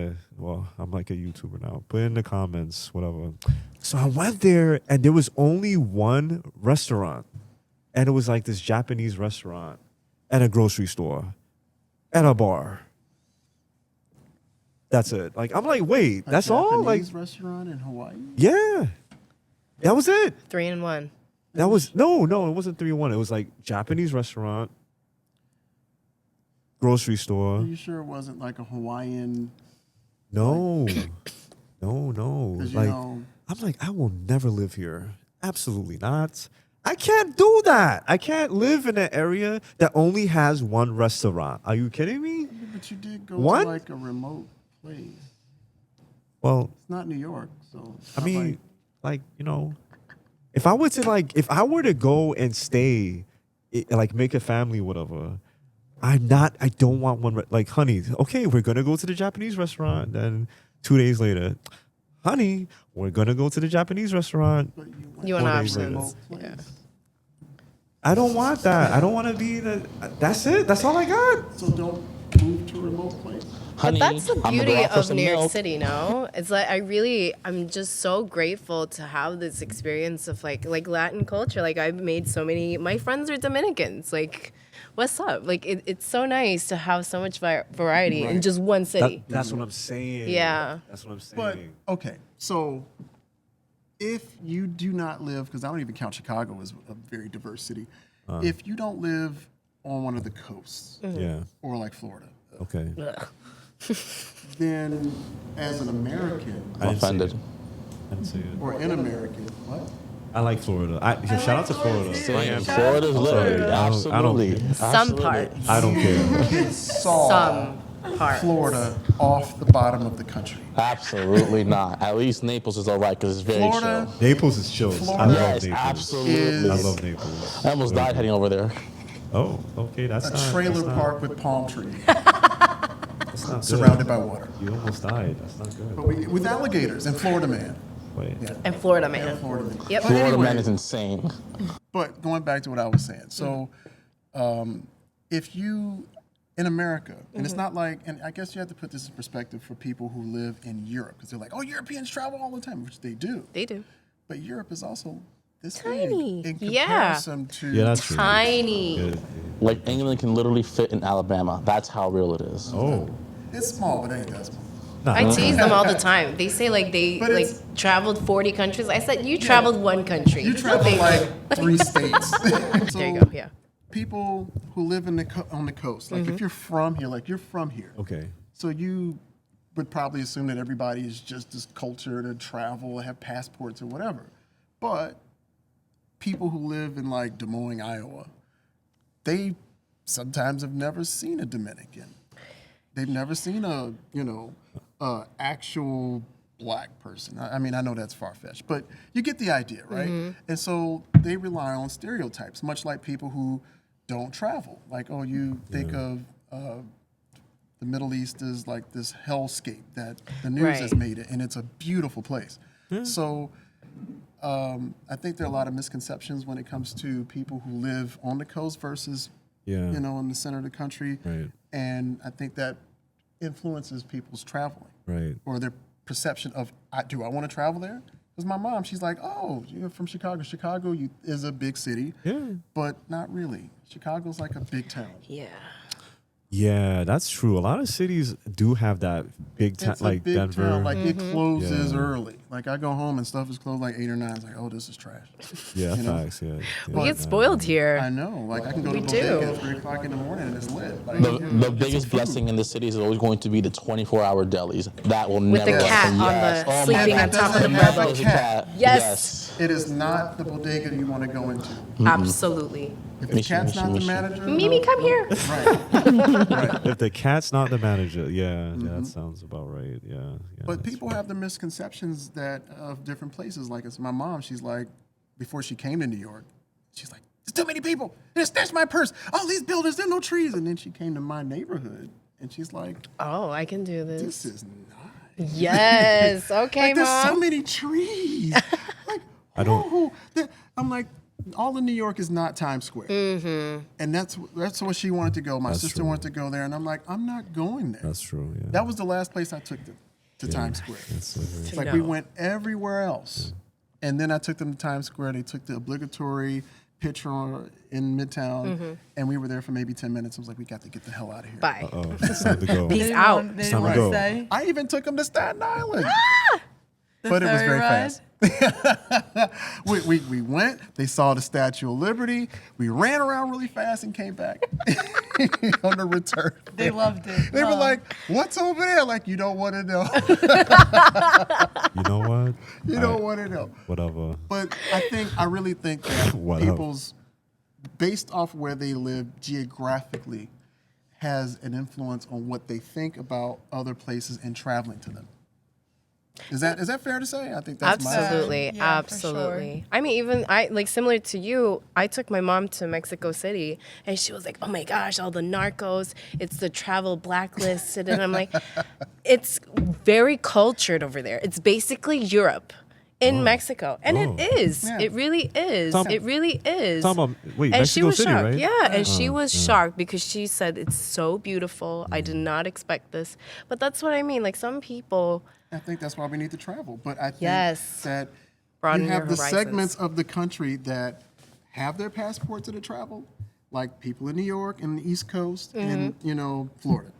A: I'm like a YouTuber now. Put in the comments, whatever. So I went there and there was only one restaurant. And it was like this Japanese restaurant and a grocery store and a bar. That's it. Like, I'm like, wait, that's all? Like,
B: Japanese restaurant in Hawaii?
A: Yeah. That was it.
C: 3-in-1.
A: That was, no, it wasn't 3-in-1. It was like Japanese restaurant, grocery store.
B: Are you sure it wasn't like a Hawaiian?
A: No. No.
B: 'Cause
A: Like, I'm like, I will never live here. Absolutely not. I can't do that. I can't live in an area that only has one restaurant. Are you kidding me?
B: Yeah, but you did go
A: What?
B: to like a remote place.
A: Well,
B: It's not New York, so it's
A: I
B: not
A: mean, like, if I were to go and stay, like make a family, whatever, I don't want one, like, honey, okay, we're going to go to the Japanese restaurant. Then 2 days later, honey, we're going to go to the Japanese restaurant.
B: but
C: You want
A: 4 days
C: options.
B: remote place.
C: Yeah.
A: I don't want that. I don't want to be that's it. That's all I got.
B: So don't move to a remote place.
E: Honey,
C: But that's the
E: I'm gonna
C: beauty
E: go out for
C: of
E: some
C: New York
E: milk.
C: City, no? It's like I'm just so grateful to have this experience of like Latin culture. Like I've made so many. My friends are Dominicans. Like, what's up? Like it's so nice to have so much variety in just one city.
A: That's what I'm saying.
C: Yeah.
A: That's what I'm saying.
B: But okay, so if you do not live, because I don't even count Chicago as a very diverse city, if you don't live on one of the coasts
A: Yeah.
B: or like Florida,
A: Okay.
B: then as an American
A: I didn't see
E: Offended.
A: it. I didn't see it.
B: or an American, what?
A: I like Florida. Shout out to Florida.
E: Same. Florida's lit.
A: sorry. I don't-
E: Absolutely.
C: Some
E: Absolutely.
C: parts.
A: I don't care.
B: Saw
C: Some. parts.
B: Florida off the bottom of the country.
E: Absolutely not. At least Naples is all right because it's very
B: Florida,
E: chill.
A: Naples is chill. I
B: Florida
A: love
E: Yes,
A: Naples.
E: absolutely.
A: I love Naples.
E: I almost died heading over there.
A: Oh, okay. That's
B: a
A: not,
B: trailer
A: that's not,
B: park with palm trees,
A: that's not
B: surrounded
A: good.
B: by water.
A: You almost died. That's not good.
B: But with alligators and Florida man.
A: Wait.
B: Yeah.
C: And Florida
B: And
C: man.
B: Florida man.
C: Yep.
B: But
E: Florida
B: anyway,
E: man is insane.
B: But going back to what I was saying, so if you in America, and it's not like, and I guess you have to put this in perspective for people who live in Europe, because they're like, oh, Europeans travel all the time, which they do.
C: They do.
B: But Europe is also this
C: Tiny.
B: big in
C: Yeah.
B: comparison to.
A: Yeah, that's true.
C: Tiny.
A: Yeah.
E: Like England can literally fit in Alabama. That's how real it is.
A: Oh.
B: It's small, but it ain't that small.
A: Nah.
C: I tease them all the time. They say like they
B: But
C: like
B: it's-
C: traveled 40 countries. I said you traveled one country.
B: You travel like 3 states. So
C: There you go. Yeah.
B: people who live in on the coast, like if you're from here, like you're from here,
A: Okay.
B: so you would probably assume that everybody is just as cultured to travel, have passports or whatever. But people who live in like Des Moines, Iowa, they sometimes have never seen a Dominican. They've never seen a, actual black person. I mean, I know that's far-fetched, but you get the idea, right? And so they rely on stereotypes, much like people who don't travel. Like, oh, you think of the Middle East as like this hellscape that the news has
C: Right.
B: made it, and it's a beautiful place. So I think there are a lot of misconceptions when it comes to people who live on the coast versus,
A: Yeah.
B: in the center of the country.
A: Right.
B: And I think that influences people's traveling
A: Right.
B: or their perception of, do I want to travel there? Because my mom, she's like, oh, you're from Chicago. Chicago is a big city,
A: Yeah.
B: but not really. Chicago's like a big town.
C: Yeah.
A: Yeah, that's true. A lot of cities do have that big town,
B: It's a
A: like
B: big
A: Denver.
B: town. Like it closes
A: Yeah.
B: early. Like I go home and stuff is closed like 8 or 9. It's like, oh, this is trash.
A: Yeah,
B: you know?
A: facts. Yeah.
C: We get spoiled here.
B: I know. Like I can go to
C: We
B: bodega
C: do.
B: at 3 o'clock in the morning and it's lit. Like,
E: The biggest blessing in the city is always going to be the 24-hour delis. That will
C: With
E: never
C: the
E: go
C: cat
E: away.
C: on
E: Yes.
C: the
E: Oh my
C: sleeping
E: God.
C: on top of the
B: Doesn't have
C: bed.
B: a
E: There's a
B: cat.
C: Yes.
B: It is not the bodega you want to go into.
C: Absolutely.
B: If the cat's not the
E: Mishi.
B: manager,
C: Mimi,
B: no,
C: come
B: no.
C: here.
B: Right.
A: If the cat's not the manager, yeah, that sounds about right. Yeah.
B: But
A: that's
B: people have the misconceptions that of different places. Like it's my mom. She's like, before she came to New York, she's like, there's too many people. There's my purse. All these buildings, there's no trees. And then she came to my neighborhood, and she's like,
C: Oh, I can do
B: this
C: this.
B: is nice.
C: Yes. Okay,
B: Like there's so
C: mom.
B: many trees. Like
A: I don't-
B: I'm like, all of New York is not Times Square, and that's where she wanted to go. My
A: That's
B: sister
A: true.
B: wanted to go there, and I'm like, I'm not going there.
A: That's true. Yeah.
B: That was the last place I took them to Times Square.
A: That's so very-
B: It's like we
C: No.
B: went everywhere else, and then I took them to Times Square. They took the obligatory picture in Midtown, and we were there for maybe 10 minutes. I was like, we got to get the hell out of here.
C: Bye.
A: Oh, it's time to go.
C: Peace
D: They
C: out.
D: want- They
A: It's
D: didn't
A: time to
D: want
A: go.
D: to stay.
B: I even took them to Staten Island.
D: The
B: But it was
D: ferry
B: very
D: ride?
B: fast. we went, they saw the Statue of Liberty, we ran around really fast and came back on the return.
D: They loved it.
B: They were like, what's over there? Like, you don't want to know.
A: You know what?
B: You don't want to know.
A: Whatever.
B: But I really think that
A: Whatever.
B: people's, based off where they live geographically, has an influence on what they think about other places and traveling to them. Is that fair to say? I think that's
C: Absolutely,
D: Yeah, for
C: absolutely. I mean, even I like similar to you. I took my mom to Mexico City, and she was like, "Oh my gosh, all the narcos! It's the travel blacklisted." And I'm like, "It's very cultured over there. It's basically Europe in Mexico, and
A: Oh.
C: it is.
B: Yeah.
C: It really is.
A: Talk-
C: It really is."
A: Talking about, wait,
C: And she
A: Mexico
C: was
A: City,
C: shocked.
A: right?
C: Yeah, and she was shocked because she said it's so beautiful. I did not expect this, but that's what I mean. Like some people.
B: I think that's why we need to travel. But I think
C: Yes.
B: that
C: Broaden
B: you
C: your
B: have the
C: horizons.
B: segments of the country that have their passports to travel, like people in New York and the East Coast and, Florida.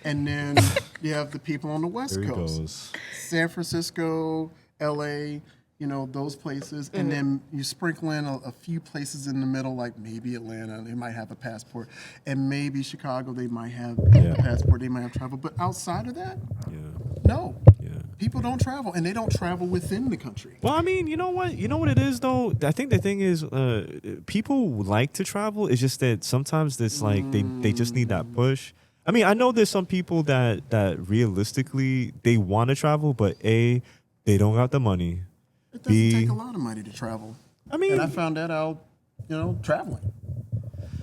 B: And then you have the people on the West
A: There he
B: Coast.
A: goes.
B: San Francisco, LA, those places. And then you sprinkle in a few places in the middle, like maybe Atlanta, they might have a passport. And maybe Chicago, they might have a passport, they might have travel. But outside of that,
A: Yeah.
B: no.
A: Yeah.
B: People don't travel, and they don't travel within the country.
A: Well, I mean, you know what? You know what it is, though? I think the thing is, people like to travel. It's just that sometimes it's like they just need that push. I mean, I know there's some people that realistically they want to travel, but A, they don't got the money.
B: It doesn't take a lot of money to travel.
A: I mean,
B: and I found that out, traveling.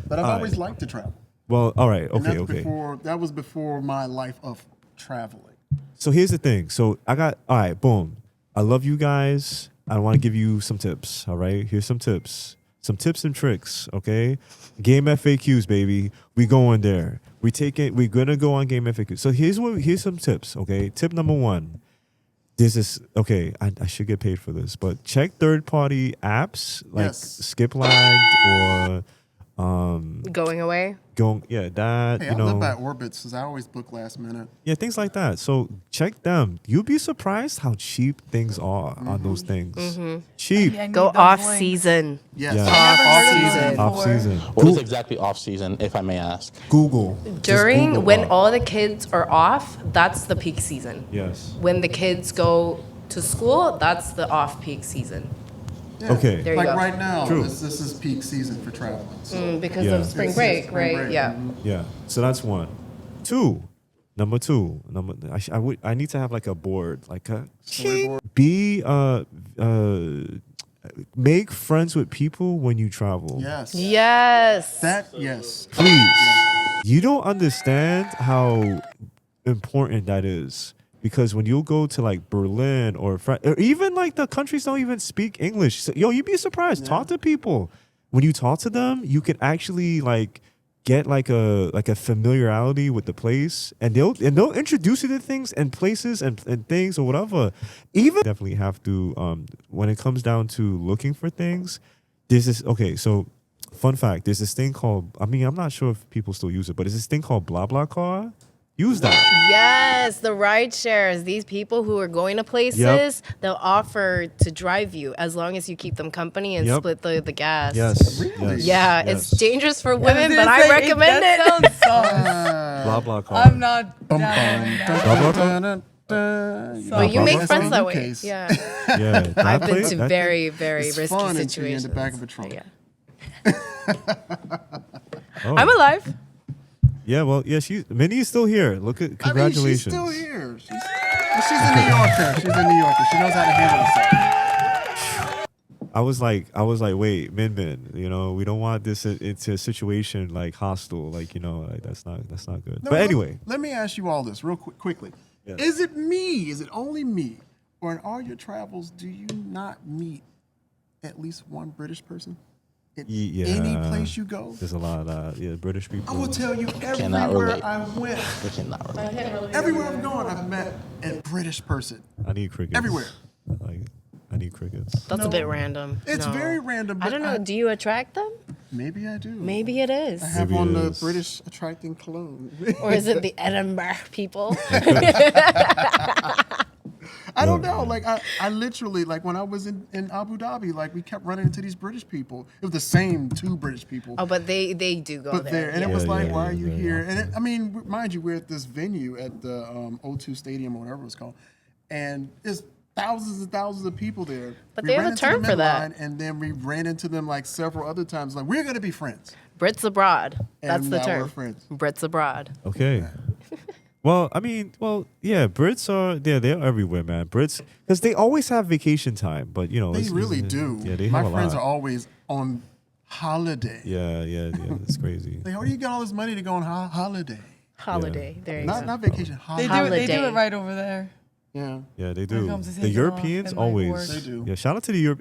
B: But I've always liked to travel.
A: Well, all right,
B: And
A: okay.
B: That was before my life of traveling.
A: So here's the thing. So all right, boom. I love you guys. I want to give you some tips. All right, here's some tips. Some tips and tricks, okay? Game FAQs, baby. We going there. We're gonna go on Game FAQs. So here's some tips, okay? Tip number 1. This is okay. I should get paid for this, but check third-party apps like Skip Lagged or
C: Going away.
A: That
B: Hey, I live by Orbitz, because I always book last minute.
A: Yeah, things like that. So check them. You'll be surprised how cheap things are on those things. Cheap.
C: Go off season.
B: Yes.
A: Yeah.
B: Off season.
E: What is exactly off season, if I may ask?
A: Google.
C: During when
A: off.
C: all the kids are off, that's the peak season.
A: Yes.
C: When the kids go to school, that's the off-peak season.
B: Yeah.
A: Okay.
C: There you
B: Like
C: go.
B: right now,
A: True.
B: this is peak season for traveling. So.
C: Because
A: Yeah.
C: of spring
B: It's
C: break,
B: spring
C: right?
B: break.
C: Yeah.
A: Yeah. So that's 1. 2. Number 2. I need to have like a board, like a
B: Storyboard.
A: be make friends with people when you travel.
B: Yes.
C: Yes.
B: Yes.
A: Please. You don't understand how important that is. Because when you go to like Berlin or even like the countries don't even speak English. So, you'd be surprised.
B: Yeah.
A: Talk to people. When you talk to them, you can actually like get like a familiarity with the place, and they'll introduce you to things and places and things or whatever. Even definitely have to when it comes down to looking for things. There's this so fun fact. There's this thing called I'm not sure if people still use it, but there's this thing called BlaBlaCar. Use that.
C: Yes, the ride shares. These people who are going to places, they'll offer to drive you as long as you keep them company and split the gas.
A: Yes.
B: Really?
A: Yes.
C: Yeah,
A: yes.
C: it's dangerous for women, but
D: I was
C: I
D: gonna say,
C: recommend
D: that
C: it.
D: sounds
A: BlaBlaCar.
D: I'm not down.
C: But you make
B: That's
C: friends
B: on
C: that
B: you
C: way.
B: case.
C: Yeah.
A: Yeah, that
C: I've been
A: place-
C: to
A: that-
C: very, very
B: It's
C: risky
B: fun until you're in
C: situations.
B: the back of a trunk.
C: Yeah.
A: Oh.
C: I'm alive.
A: Yeah, well, yeah, Minnie's still here. Look at congratulations.
B: I mean, she's still here. She's a New Yorker. She's a New Yorker. She knows how to handle herself.
A: I was like, wait, Min, we don't want this into a situation like hostile, like like that's not good.
B: No,
A: but anyway,
B: let me ask you all this real quickly.
A: Yeah.
B: Is it me? Is it only me? Or in all your travels, do you not meet at least one British person? At any place you go?
A: there's a lot of British people.
B: I will tell you,
E: Cannot
B: everywhere
E: relate.
B: I went,
E: We cannot relate.
B: everywhere I've gone, I've met a British person.
A: I need crickets.
B: Everywhere.
A: Like, I need crickets.
C: That's
B: No.
C: a bit random.
B: It's
C: No.
B: very random. But
C: I don't know. Do you attract them?
B: Maybe I do.
C: Maybe it is.
B: I have
A: Maybe
B: on
A: it
B: the
A: is.
B: British attracting cologne.
C: Or is it the Edinburgh people?
B: I don't know. Like I literally, like when I was in Abu Dhabi, like we kept running into these British people. It was the same 2 British people.
C: Oh, but they do go
B: But
C: there.
B: and it
C: yeah.
B: was like,
A: yeah,
B: why
A: yeah,
B: are you
A: very
B: here?
A: often.
B: And I mean, mind you, we're at this venue at the O2 Stadium or whatever it's called, and there's thousands and thousands of people there.
C: But
B: We
C: they have
B: ran
C: a
B: into the
C: term for that.
B: midline, and then we ran into them like several other times. Like, we're gonna be friends.
C: Brits abroad. That's
B: And
C: the
B: now
C: term.
B: we're friends.
C: Brits abroad.
A: Okay. Well, I mean, yeah, Brits are they're everywhere, man. Brits, because they always have vacation time, but
B: They really do.
A: Yeah, they
B: My
A: have a
B: friends
A: lot.
B: are always on holiday.
A: Yeah, it's crazy.
B: Like, how do you get all this money to go on holiday?
C: Holiday. There you go.
B: Not vacation.
D: They
B: Holiday.
D: do
C: Holiday.
D: it right over there.
B: Yeah.
A: Yeah, they
D: When it
A: do.
D: comes to
A: The
D: taking
A: Europeans
D: off and, like,
A: always.
D: work.
B: They do.
A: Yeah, shout out to the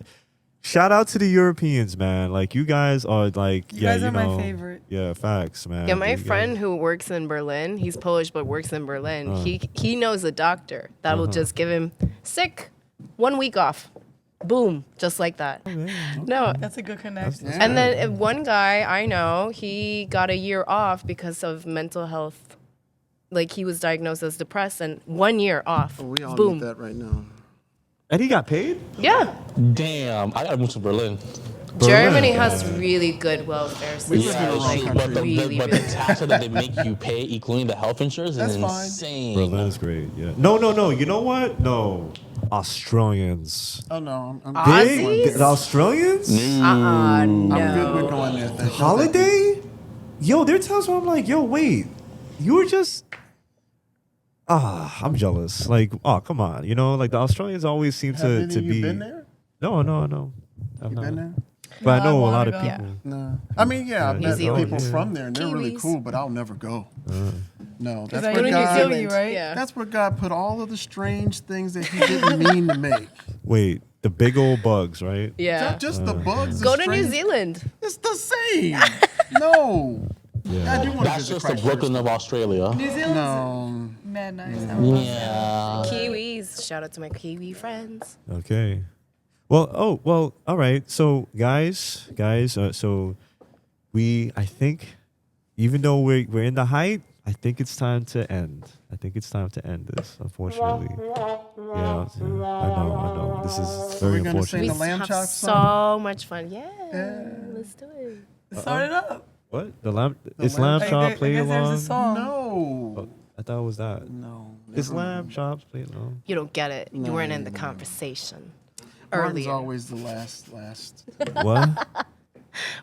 A: Shout out to the Europeans, man. Like, you guys are like,
D: You guys are my
A: know,
D: favorite.
A: Yeah, facts, man.
C: Yeah, my
A: You guys-
C: friend who works in Berlin, he's Polish but works in Berlin.
A: Uh.
C: He knows a doctor that will just give him sick, 1 week off. Boom, just like that. No.
D: That's a good connection.
B: Yeah.
C: And then one guy I know, he got a year off because of mental health. Like he was diagnosed as depressed and 1 year off.
B: We all
C: Boom.
B: need that right now.
A: And he got paid?
C: Yeah.
E: Damn, I gotta move to Berlin.
C: Germany has really good welfare system.
B: live in the wrong
C: Like,
B: country.
C: really,
E: but
C: really
E: the taxes that they make you pay, including the health insurance,
B: That's
E: is
B: fine.
E: insane.
A: Berlin is great, yeah. No. You know what? No. Australians.
B: Oh, no. I'm
C: Aussies?
A: The Australians?
C: No.
B: I'm good with going there. Thank you.
A: Holiday? Yo, there are times where I'm like, yo, wait. you were just. I'm jealous. Like, oh, come on. You know, like the Australians always seem to
B: you
A: be.
B: been there?
A: No. I've
B: You
A: not.
B: been there?
A: But I
F: No, I
A: know a
F: wanna
A: lot of
F: go.
A: people.
B: No. I mean, yeah, I've
C: New
B: met
C: Zealand.
B: people from there, and they're really
C: Kiwis.
B: cool, but I'll never go. No, that's
D: I
B: where
D: know New
B: God.
D: Zealand, right?
C: Yeah.
B: That's where God put all of the strange things that He didn't mean to make.
A: Wait, the big old bugs, right?
C: Yeah.
B: Not just the bugs.
C: Go
B: the
C: to New
B: strange-
C: Zealand.
B: It's the same. No.
A: Yeah.
B: I do want to
E: That's
B: visit
E: just the
B: Christchurch.
E: Brooklyn of Australia.
D: New Zealand's
B: No.
D: mad nice.
E: Yeah.
C: Kiwis. Shout out to my Kiwi friends.
A: Okay. Well, all right. So, guys, so I think, even though we're in the height, I think it's time to end. I think it's time to end this, unfortunately. Yeah, I know. This is very
B: We're gonna
A: unfortunate.
B: sing
C: We
B: the lamb
C: have
B: chop
C: so
B: song?
C: much fun. Yeah. Let's do it.
D: Start it up.
A: What? The lamb? It's
B: lamb
A: lamb
B: chop?
A: chop
D: I
A: play
D: guess there's
A: along.
D: a song.
B: No.
A: I thought it was that.
B: No.
A: It's
B: never
A: lamb
B: mind.
A: chops play along.
C: You don't get it.
B: No,
C: You weren't in
B: no,
C: the
B: no.
C: conversation
B: Martin's
C: earlier.
B: always the last.
A: What?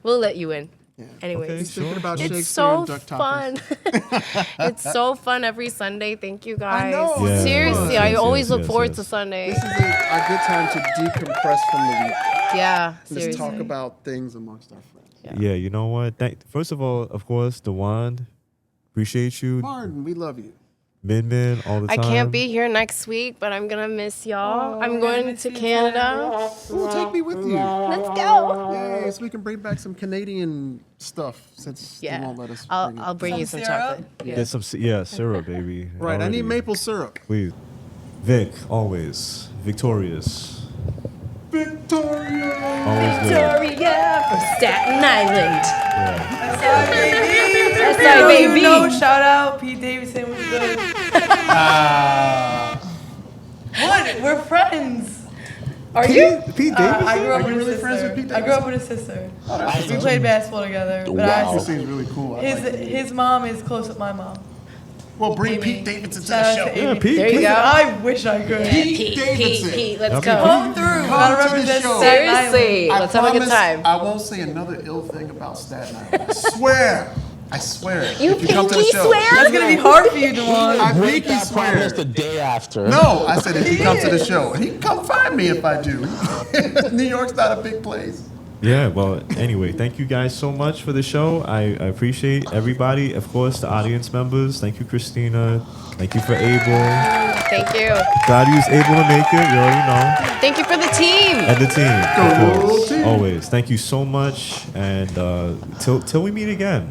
C: We'll let you in.
B: Yeah.
C: Anyways.
A: Okay,
B: He's thinking about
C: It's
B: Shakespeare
C: so
B: and duck
C: fun.
B: toppers.
C: It's so fun every Sunday. Thank you guys.
B: know.
A: Yeah,
C: Seriously,
A: yes,
C: I
A: yes,
C: always look
A: yes,
C: forward
A: yes.
C: to Sunday.
B: This is a good time to decompress from the week.
C: Yeah,
B: Let's
C: seriously.
B: talk about things amongst our friends.
A: Yeah, you know what? First of all, of course, the wand. Appreciate you,
B: Martin, we love you.
A: Min, all the
C: I
A: time.
C: can't be here next week, but I'm gonna miss y'all. I'm
D: I
C: going
D: miss
C: to
D: you,
C: Canada.
B: Ooh, take me with you.
C: Let's go.
B: Yay, so we can bring back some Canadian stuff since they
C: Yeah,
B: won't let us.
C: I'll bring you some
D: Some syrup?
C: chocolate.
A: Get some, syrup, baby.
B: Right, I need
A: Already.
B: maple syrup.
A: Please. Vic, always. Victorious.
B: Victoria.
A: Always good.
C: Victoria from Staten Island.
A: Yeah.
C: That's
D: No,
C: our
D: you
C: baby.
D: know, shout out Pete Davidson was good. What? We're friends.
C: Are you?
A: Pete Davidson?
D: I grew up
B: Are you
D: with
B: really
D: his
B: friends with
D: sister.
B: Pete
D: I grew up with his sister. We played basketball together. But
E: Wow.
B: He seems really cool. I like it.
D: his mom is close with my mom.
B: Well, bring
D: Amy.
B: Pete Davidson to
D: Shout
B: the
D: out
B: show.
D: to
A: Yeah,
D: Amy.
A: Pete.
C: There you
A: Pete.
C: go.
D: I wish I could.
C: Pete,
B: Davidson.
C: Pete, let's
A: Okay.
C: go.
D: Come through.
B: Come
D: Gotta
B: to the
D: represent
B: show.
D: Staten Island.
C: Seriously,
B: I
C: let's have a good
B: promise
C: time.
B: I won't say another ill thing about Staten Island. I swear. I swear.
C: You
B: If come to the
C: pinky
B: show.
C: swear?
D: That's gonna be hard for you, Dewan.
B: I
E: Break
B: pinky
E: that
B: swear.
E: promise the day after.
B: No, I said if he comes to the show. He can come find me if I do. New York's not a big place.
A: Yeah, well, anyway, thank you guys so much for the show. I appreciate everybody. Of course, the audience members. Thank you, Christina. Thank you for Abel.
C: Thank you.
A: Glad he was able to make it. You already know.
C: Thank you for the team.
A: And the team,
B: Go
A: of course.
B: team.
A: Always. Thank you so much. And till we meet again.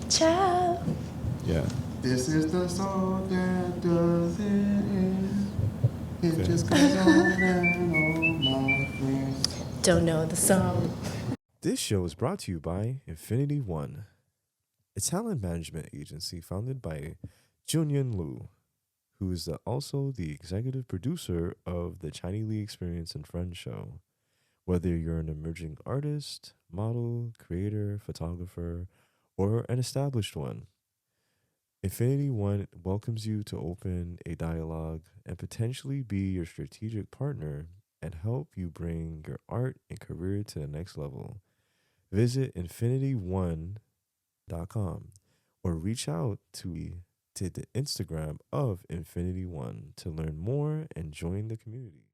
C: Ciao.
A: Yeah.
B: This is the song that doesn't end. It
A: Okay.
B: just goes on and on, my friends.
C: Don't know the song.
A: This show is brought to you by Infinity One, a talent management agency founded by Junyan Liu, who is also the executive producer of the Chineylee Experience and Friends show. Whether you're an emerging artist, model, creator, photographer, or an established one, Infinity One welcomes you to open a dialogue and potentially be your strategic partner and help you bring your art and career to the next level. Visit infinityon.com or reach out to the Instagram of Infinity One to learn more and join the community.